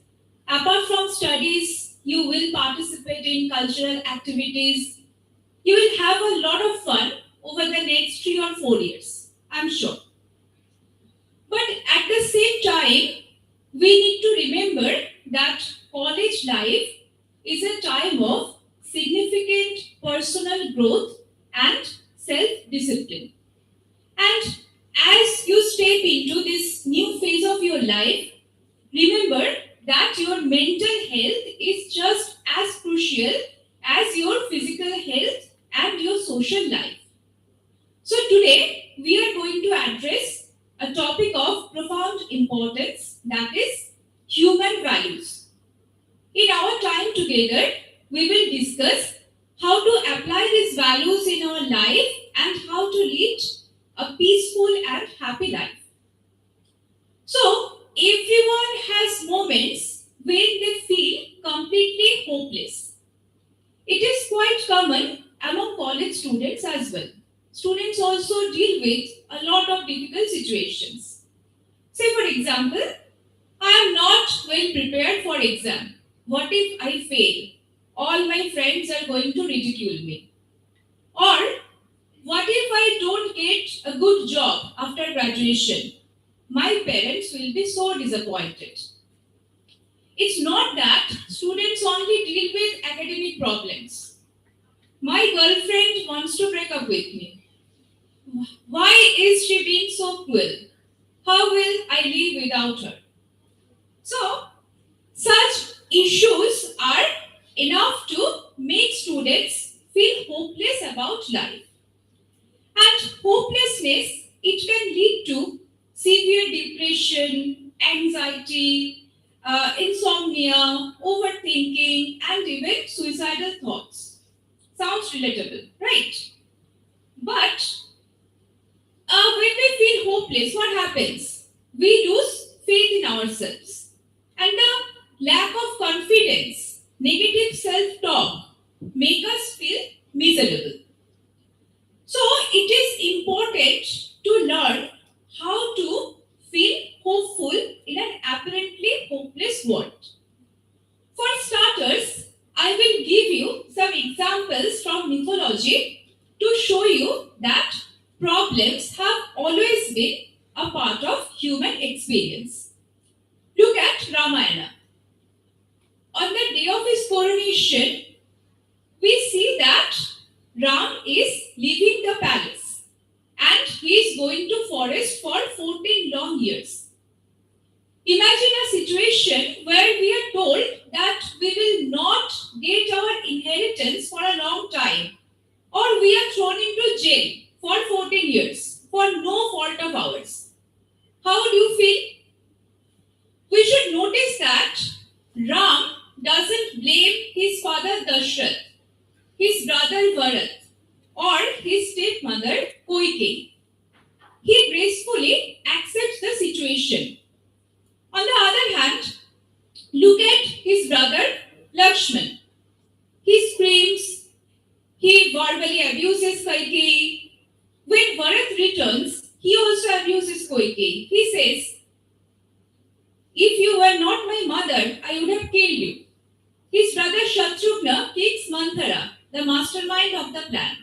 Apart from studies, you will participate in cultural activities. You will have a lot of fun over the next 3 or 4 years, I'm sure. But at the same time, we need to remember that college life is a time of significant personal growth and self-discipline. And as you step into this new phase of your life, remember that your mental health is just as crucial as your physical health and your social life. So today, we are going to address a topic of profound importance, that is human values. In our time together, we will discuss how to apply these values in our life and how to lead a peaceful and happy life. So, everyone has moments when they feel completely hopeless. It is quite common among college students as well. Students also deal with a lot of difficult situations. Say, for example, I am not well prepared for exam. What if I fail? All my friends are going to ridicule me. Or what if I don't get a good job after graduation? My parents will be so disappointed. It's not that students only deal with academic problems. My girlfriend wants to break up with me. Why is she being so cruel? How will I live without her? So, such issues are enough to make students feel hopeless about life. And hopelessness, it can lead to severe depression, anxiety, insomnia, overthinking, and even suicidal thoughts. Sounds relatable, right? But when we feel hopeless, what happens? We lose faith in ourselves. And the lack of confidence, negative self-talk, make us feel miserable. So it is important to learn how to feel hopeful in an apparently hopeless world. For starters, I will give you some examples from mythology to show you that problems have always been a part of human experience. Look at Ramayana. On the day of his coronation, we see that Ram is leaving the palace and he is going to forest for 14 long years. Imagine a situation where we are told that we will not get our inheritance for a long time, or we are thrown into jail for 14 years for no fault of ours. How do you feel? We should notice that Ram doesn't blame his father Dashrath, his brother Bharat, or his stepmother Koikeyi. He gracefully accepts the situation. On the other hand, look at his brother Lakshman. He screams, he verbally abuses Koikeyi. When Bharat returns, he also abuses Koikeyi. He says, "If you were not my mother, I would have killed you." His brother Shatrughna kicks Manthara, the mastermind of the plan.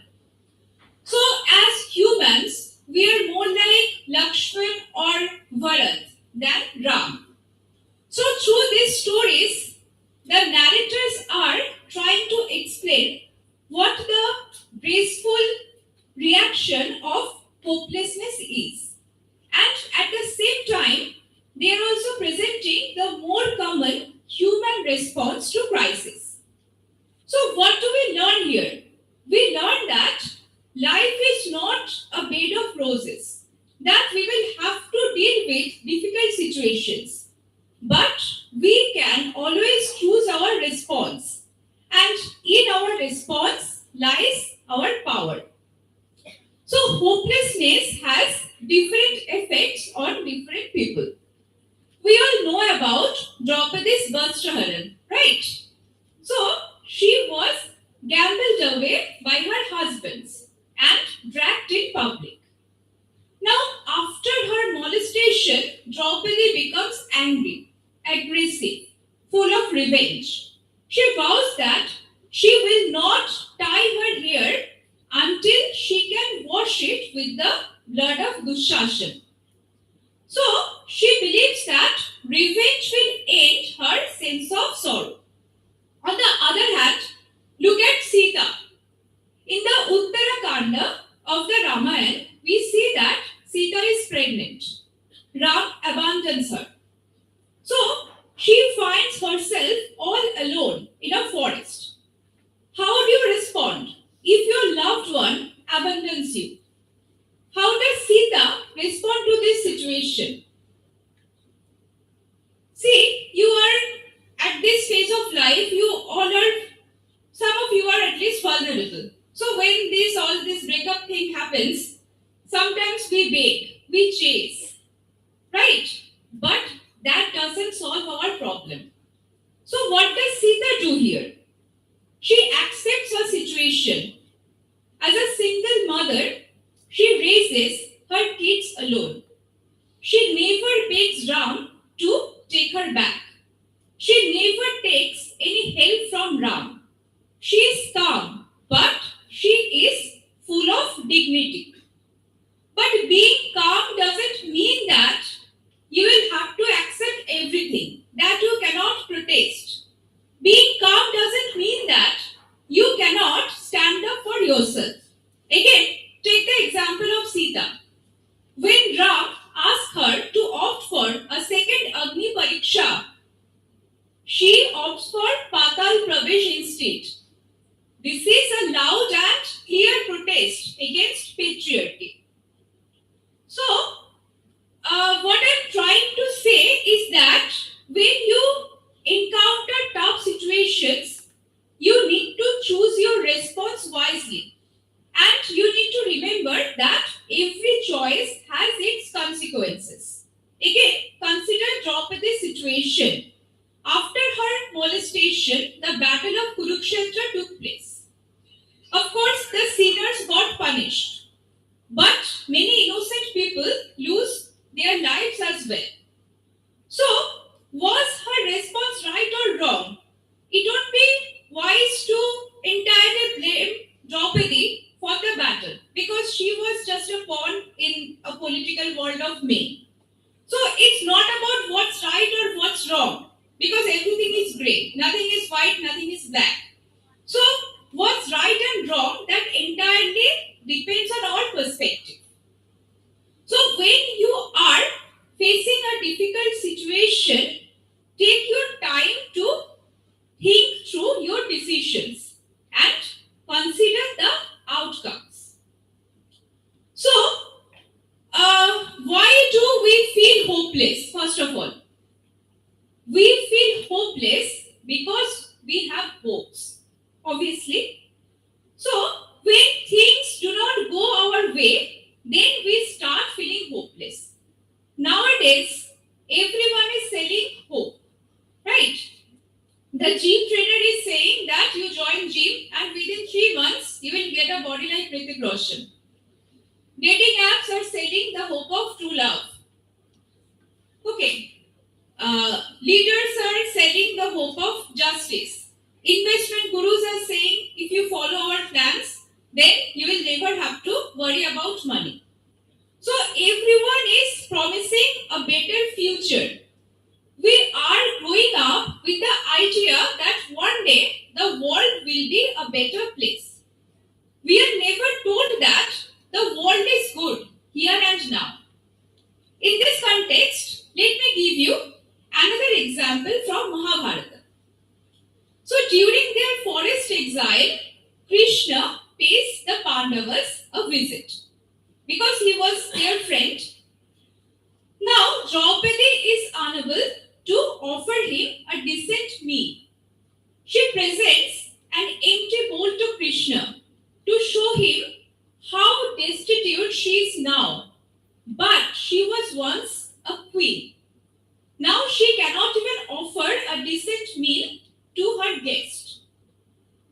So, as humans, we are more like Lakshman or Bharat than Ram. So, through these stories, the narrators are trying to explain what the graceful reaction of hopelessness is. And at the same time, they are also presenting the more common human response to crisis. So, what do we learn here? We learn that life is not a bed of roses, that we will have to deal with difficult situations. But we can always choose our response. And in our response lies our power. So, hopelessness has different effects on different people. We all know about Draupadi's Vastraharan, right? So, she was gambled away by her husbands and dragged in public. Now, after her molestation, Draupadi becomes angry, aggressive, full of revenge. She vows that she will not tie her hair until she can wash it with the blood of Dushashan. So, she believes that revenge will end her sense of sorrow. On the other hand, look at Sita. In the Uttarakanda of the Ramayana, we see that Sita is pregnant. Ram abandons her. So, she finds herself all alone in a forest. How do you respond if your loved one abandons you? How does Sita respond to this situation? See, you are at this phase of life, some of you are at least vulnerable. So when all this breakup thing happens, sometimes we beg, we chase, right? But that doesn't solve our problem. So what does Sita do here? She accepts her situation. As a single mother, she raises her kids alone. She never begs Ram to take her back. She never takes any help from Ram. She is calm, but she is full of dignity. But being calm doesn't mean that you will have to accept everything, that you cannot protest. Being calm doesn't mean that you cannot stand up for yourself. Again, take the example of Sita. When Ram asked her to opt for a second Agni Pariksha, she opts for Patal Pravesh instead. This is a loud and clear protest against patriarchy. So, what I'm trying to say is that when you encounter tough situations, you need to choose your response wisely. And you need to remember that every choice has its consequences. Again, consider Draupadi's situation. After her molestation, the battle of Kurukshetra took place. Of course, the sinners got punished. But many innocent people lose their lives as well. So, was her response right or wrong? It would be wise to entirely blame Draupadi for the battle because she was just a pawn in a political world of men. So, it's not about what's right or what's wrong because everything is grey. Nothing is white, nothing is black. So, what's right and wrong, that entirely depends on our perspective. So, when you are facing a difficult situation, take your time to think through your decisions and consider the outcomes. So, why do we feel hopeless? First of all, we feel hopeless because we have hopes, obviously. So, when things do not go our way, then we start feeling hopeless. Nowadays, everyone is selling hope, right? The gym trainer is saying that you join gym and within 3 months, you will get a body like Hrithik Roshan. Dating apps are selling the hope of true love. Okay. Leaders are selling the hope of justice. Investment gurus are saying if you follow our plans, then you will never have to worry about money. So everyone is promising a better future. We are growing up with the idea that one day the world will be a better place. We are never told that the world is good here and now. In this context, let me give you another example from Mahabharata. So during their forest exile, Krishna pays the Pandavas a visit because he was their friend. Now Draupadi is unable to offer him a decent meal. She presents an empty bowl to Krishna to show him how destitute she is now. But she was once a queen. Now she cannot even offer a decent meal to her guest.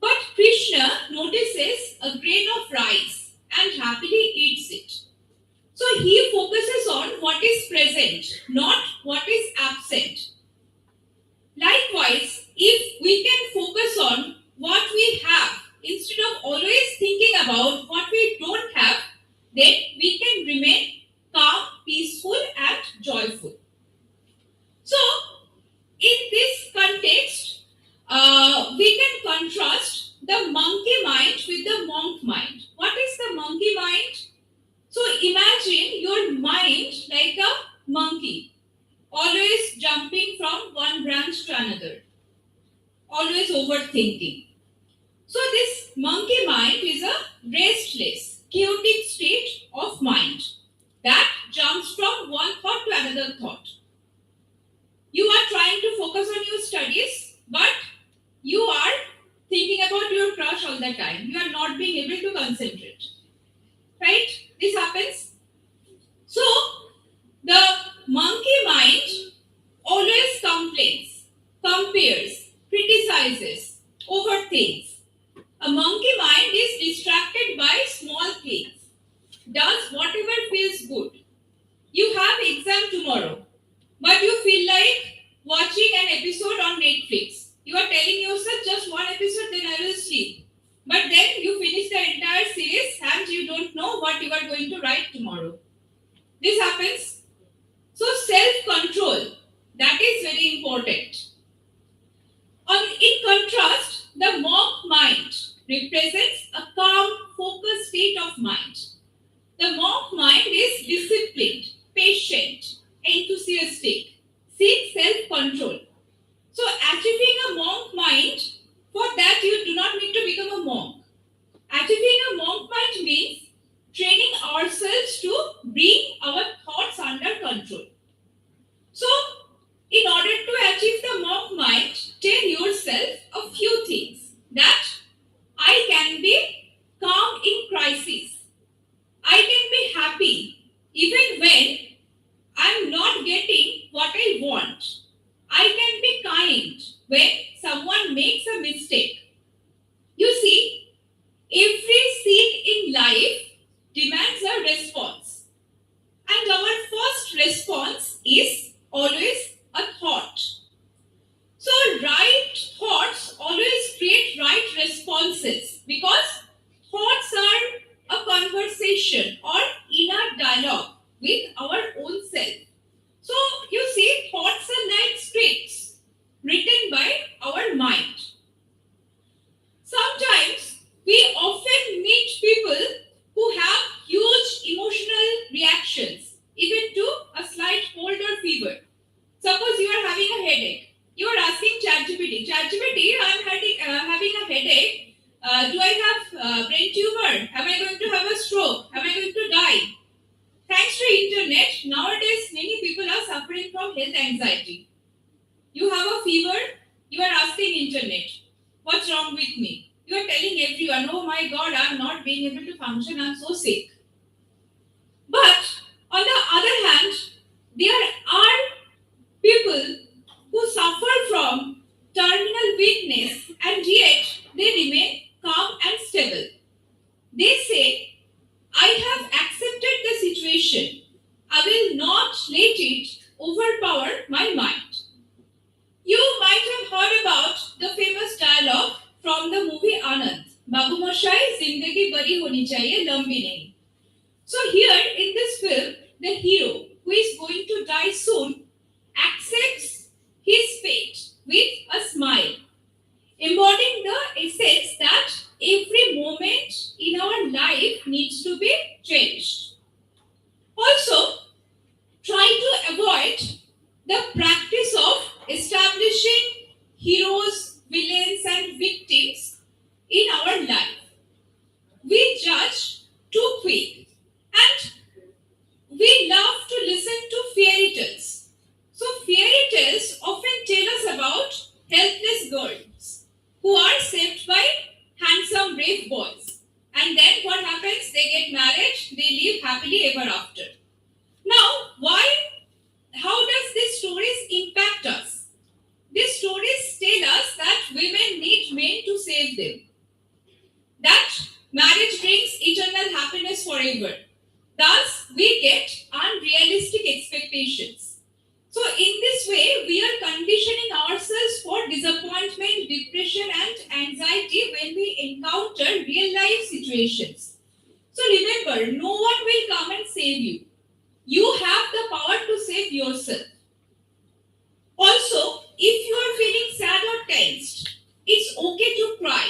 But Krishna notices a grain of rice and happily eats it. So he focuses on what is present, not what is absent. Likewise, if we can focus on what we have instead of always thinking about what we don't have, then we can remain calm, peaceful, and joyful. So, in this context, we can contrast the monkey mind with the monk mind. What is the monkey mind? So, imagine your mind like a monkey, always jumping from one branch to another, always overthinking. So, this monkey mind is a restless, chaotic state of mind that jumps from one thought to another thought. You are trying to focus on your studies, but you are thinking about your crush all the time. You are not being able to concentrate. Right? This happens. So, the monkey mind always complains, compares, criticizes, overthinks. A monkey mind is distracted by small things, does whatever feels good. You have exam tomorrow, but you feel like watching an episode on Netflix. You are telling yourself just one episode, then I will sleep. But then you finish the entire series and you don't know what you are going to write tomorrow. This happens. So self-control, that is very important. In contrast, the monk mind represents a calm, focused state of mind. The monk mind is disciplined, patient, enthusiastic, seeks self-control. So achieving a monk mind, for that you do not need to become a monk. Achieving a monk mind means training ourselves to bring our thoughts under control. So, in order to achieve the monk mind, tell yourself a few things. That I can be calm in crisis. I can be happy even when I'm not getting what I want. I can be kind when someone makes a mistake. You see, every scene in life demands a response. And our first response is always a thought. So right thoughts always create right responses because thoughts are a conversation or inner dialogue with our own self. So you see, thoughts are like scripts written by our mind. Sometimes we often meet people who have huge emotional reactions, even to a slight cold or fever. Suppose you are having a headache. You are asking ChatGPT, ChatGPT, I am having a headache. Do I have brain tumor? Am I going to have a stroke? Am I going to die? Thanks to internet, nowadays many people are suffering from health anxiety. You have a fever, you are asking internet, what's wrong with me? You are telling everyone, oh my God, I am not being able to function, I am so sick. But on the other hand, there are people who suffer from terminal weakness and yet they remain calm and stable. They say, I have accepted the situation. I will not let it overpower my mind. You might have heard about the famous dialogue from the movie Anand. Babu Moshai, Zindagi Bari Honi Chahiye, Lambi Nahi. So here in this film, the hero who is going to die soon accepts his fate with a smile, embodying the essence that every moment in our life needs to be cherished. Also, try to avoid the practice of establishing heroes, villains, and victims in our life. We judge too quick and we love to listen to fairy tales. So, fairy tales often tell us about helpless girls who are saved by handsome, brave boys. And then what happens? They get married, they live happily ever after. Now, how does these stories impact us? These stories tell us that women need men to save them. That marriage brings eternal happiness forever. Thus, we get unrealistic expectations. So, in this way, we are conditioning ourselves for disappointment, depression, and anxiety when we encounter real life situations. So, remember, no one will come and save you. You have the power to save yourself. Also, if you are feeling sad or tensed, it's okay to cry.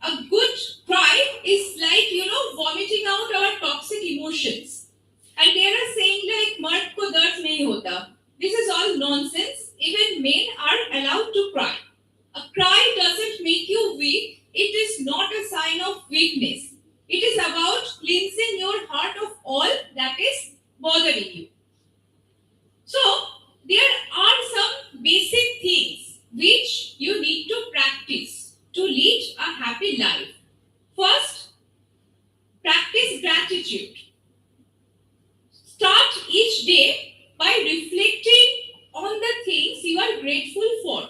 A good cry is like, vomiting out our toxic emotions. And they are saying like, "Mard ko dard nahi hota." This is all nonsense. Even men are allowed to cry. A cry doesn't make you weak. It is not a sign of weakness. It is about cleansing your heart of all that is bothering you. So, there are some basic things which you need to practice to lead a happy life. First, practice gratitude. Start each day by reflecting on the things you are grateful for.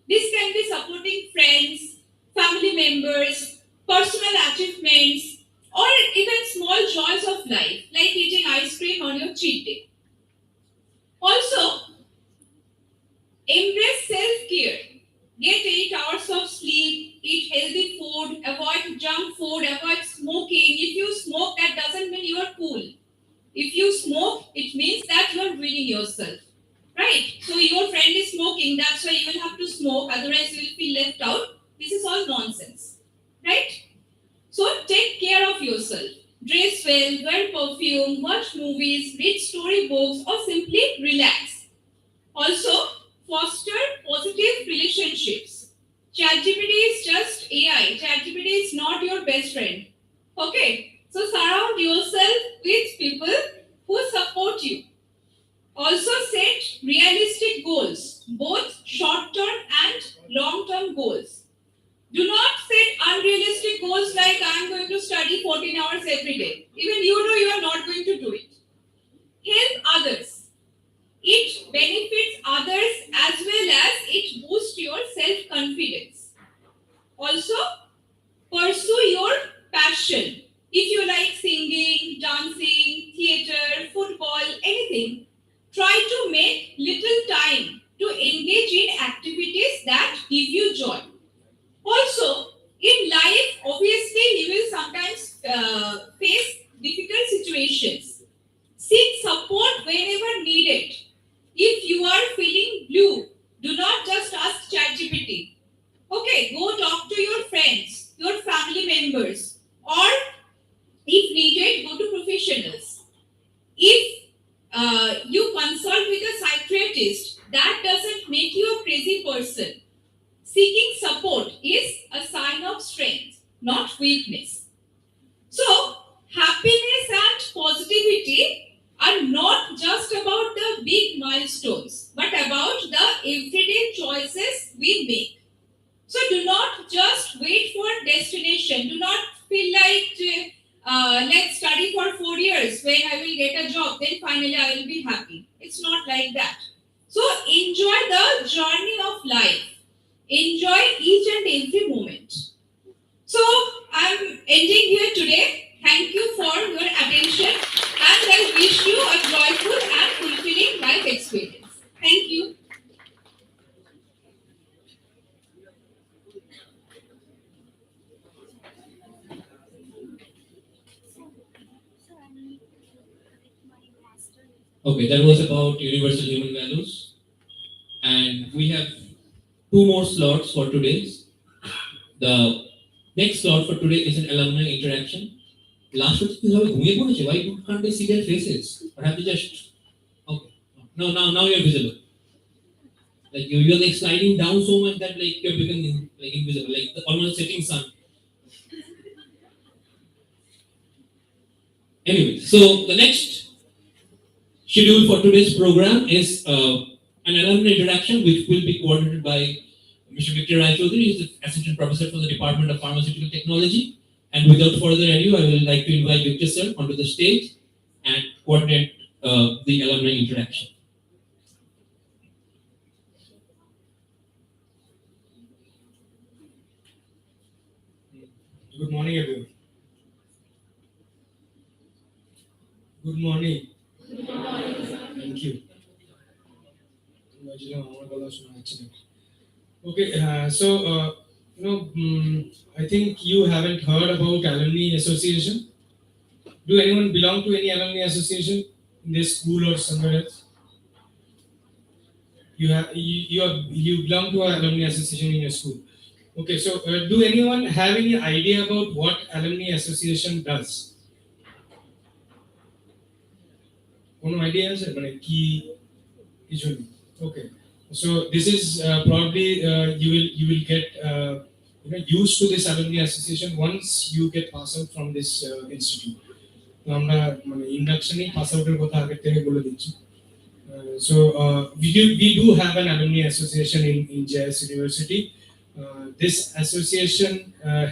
This can be supporting friends, family members, personal achievements, or even small joys of life, like eating ice cream on your cheat day. Also, embrace self-care. Get 8 hours of sleep, eat healthy food, avoid junk food, avoid smoking. If you smoke, that doesn't mean you are cool. If you smoke, it means that you are ruining yourself. Right? So your friend is smoking, that's why you will have to smoke, otherwise you will feel left out. This is all nonsense. Right? So take care of yourself. Dress well, wear perfume, watch movies, read storybooks, or simply relax. Also, foster positive relationships. ChatGPT is just AI. ChatGPT is not your best friend. Okay? So surround yourself with people who support you. Also set realistic goals, both short-term and long-term goals. Do not set unrealistic goals like I am going to study 14 hours every day. Even you know you are not going to do it. Help others. It benefits others as well as it boosts your self-confidence. Also, pursue your passion. If you like singing, dancing, theater, football, anything, try to make little time to engage in activities that give you joy. Also, in life, obviously, you will sometimes face difficult situations. Seek support whenever needed. If you are feeling blue, do not just ask ChatGPT. Okay, go talk to your friends, your family members, or if needed, go to professionals. If you consult with a psychiatrist, that doesn't make you a crazy person. Seeking support is a sign of strength, not weakness. So, happiness and positivity are not just about the big milestones, but about the everyday choices we make. So, do not just wait for destination. Do not feel like let's study for 4 years. When I will get a job, then finally I will be happy. It's not like that. So, enjoy the journey of life. Enjoy each and every moment. So, I'm ending here today. Thank you for your attention and I wish you a joyful and fulfilling life experience. Thank you. Okay, that was about universal human values. And we have two more slots for today's. The next slot for today is an alumni interaction. Last week, why can't they see their faces? Or have they just... Okay. No, now you're visible. Like you're like sliding down so much that like you're becoming like invisible, like the almost setting sun. Anyway, so the next schedule for today's program is an alumni interaction which will be coordinated by Mr. Victor Rai Chaudhary. He is the Assistant Professor from the Department of Pharmaceutical Technology. And without further ado, I would like to invite Victor sir onto the stage and coordinate the alumni interaction. Good morning, everyone. Good morning. Good morning. Thank you. Okay, so I think you haven't heard about alumni association. Do anyone belong to any alumni association in this school or somewhere else? You belong to an alumni association in your school. Okay, so do anyone have any idea about what alumni association does? No idea, sir. Okay, so this is probably you will get used to this alumni association once you get passed out from this institute. আমরা induction pass out এর কথা আগে থেকে বলে দিচ্ছি. So we do have an alumni association in JIS University. This association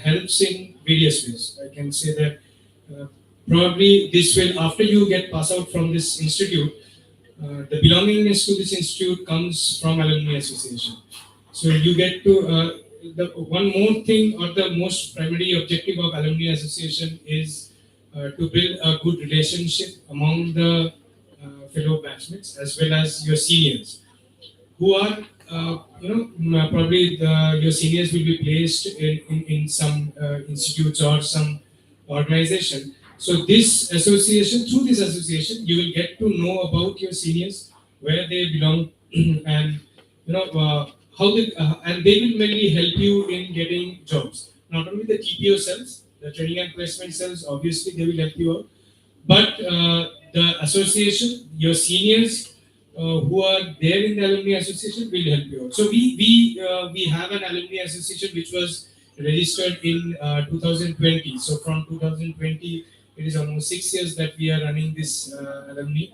helps in various ways. I can say that probably this will, after you get passed out from this institute, the belongingness to this institute comes from alumni association. So you get to the one more thing, or the most primary objective of alumni association is to build a good relationship among the fellow batchmates as well as your seniors, who are probably your seniors will be placed in some institutes or some organization. So this association, through this association, you will get to know about your seniors, where they belong, and how they and they will mainly help you in getting jobs. Not only the TPO cells, the training and placement cells, obviously they will help you out, but the association, your seniors who are there in the alumni association will help you out. So we have an alumni association which was registered in 2020. So from 2020, it is almost 6 years that we are running this alumni.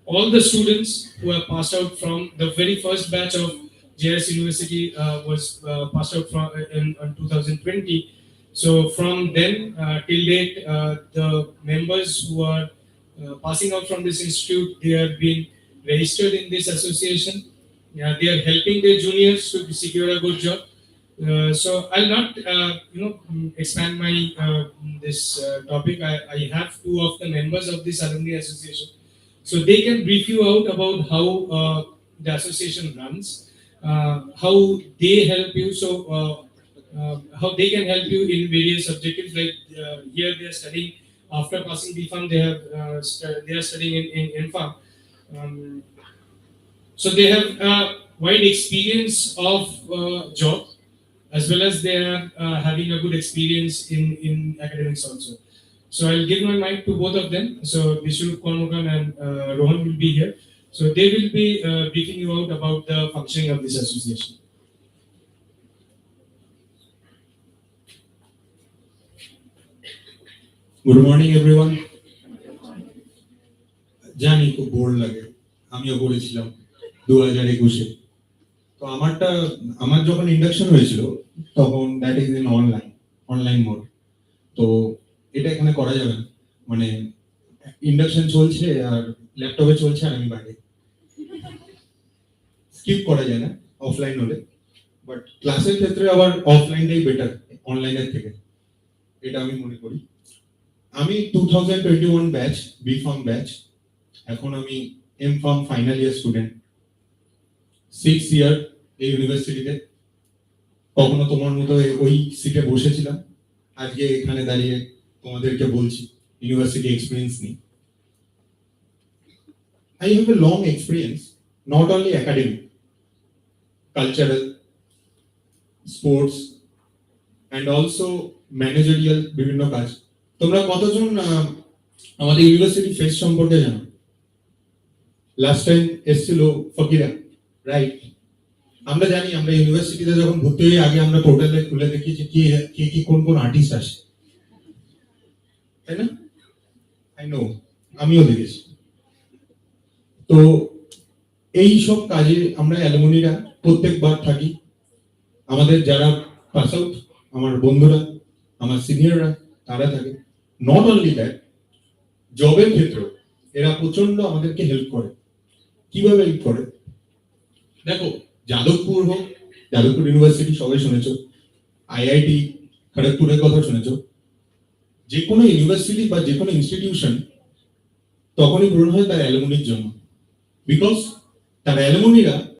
All the students who have passed out from the very first batch of JIS University was passed out from in 2020. So from then till date, the members who are passing out from this institute, they are being registered in this association. Yeah, they are helping their juniors to secure a good job. So I'll not, expand my this topic. I have two of the members of this alumni association, so they can brief you out about how the association runs, how they help you. So how they can help you in various objectives. Like here, they are studying after passing BPharm. They have they are studying in MPharm. So they have a wide experience of job, as well as they are having a good experience in academics also. So I'll give my mic to both of them. So Vishnu Kormukan and Rohan will be here. So they will be briefing you out about the functioning of this association. Good morning everyone. জানি খুব bore লাগে, আমিও পড়েছিলাম 2021-এ। তো আমার যখন induction হয়েছিল তখন that is in online mode. তো এটা এখানে করা যাবে না, মানে ইন্ডাকশন চলছে আর ল্যাপটপে চলছে আর আমি বাইরে, স্কিপ করা যায় না অফলাইন হলে। বাট ক্লাসের ক্ষেত্রে আবার অফলাইনটাই বেটার অনলাইনের থেকে, এটা আমি মনে করি। আমি 2021 ব্যাচ, বিফার্ম ব্যাচ। এখন আমি এমফার্ম ফাইনাল ইয়ার স্টুডেন্ট, 6 ইয়ার এই ইউনিভার্সিটিতে। কখনো তোমার মতো ওই সিটে বসেছিলাম, আজকে এখানে দাঁড়িয়ে তোমাদেরকে বলছি ইউনিভার্সিটি এক্সপিরিয়েন্স নিয়ে। I have a long experience, not only academic, cultural, sports, and also managerial বিভিন্ন কাজ। তোমরা কতজন আমাদের ইউনিভার্সিটি ফেস্ট সম্পর্কে জানো? লাস্ট টাইম এসেছিল ফকিরা, রাইট? আমরা জানি, আমরা ইউনিভার্সিটিতে যখন ভর্তি হই আগে আমরা পোর্টালে খুলে দেখি যে কি কোন আর্টিস্ট আসে, তাই না? আই নো, আমিও দেখেছি। তো এই সব কাজে আমরা অ্যালুমিনিরা প্রত্যেকবার থাকি। আমাদের যারা পাস আউট, আমার বন্ধুরা, আমার সিনিয়ররা, তারা থাকে। নট অনলি দ্যাট, জবের ক্ষেত্রে এরা প্রচন্ড আমাদেরকে হেল্প করে। কিভাবে হেল্প করে? দেখো, যাদবপুর হোক, যাদবপুর ইউনিভার্সিটি সবাই শুনেছো, IIT খড়গপুরের কথা শুনেছো। যে কোনো ইউনিভার্সিটি বা যে কোনো ইনস্টিটিউশন তখনই গ্রহণ হয় তার অ্যালুমিনির জন্য, বিকজ তার অ্যালুমিনিরা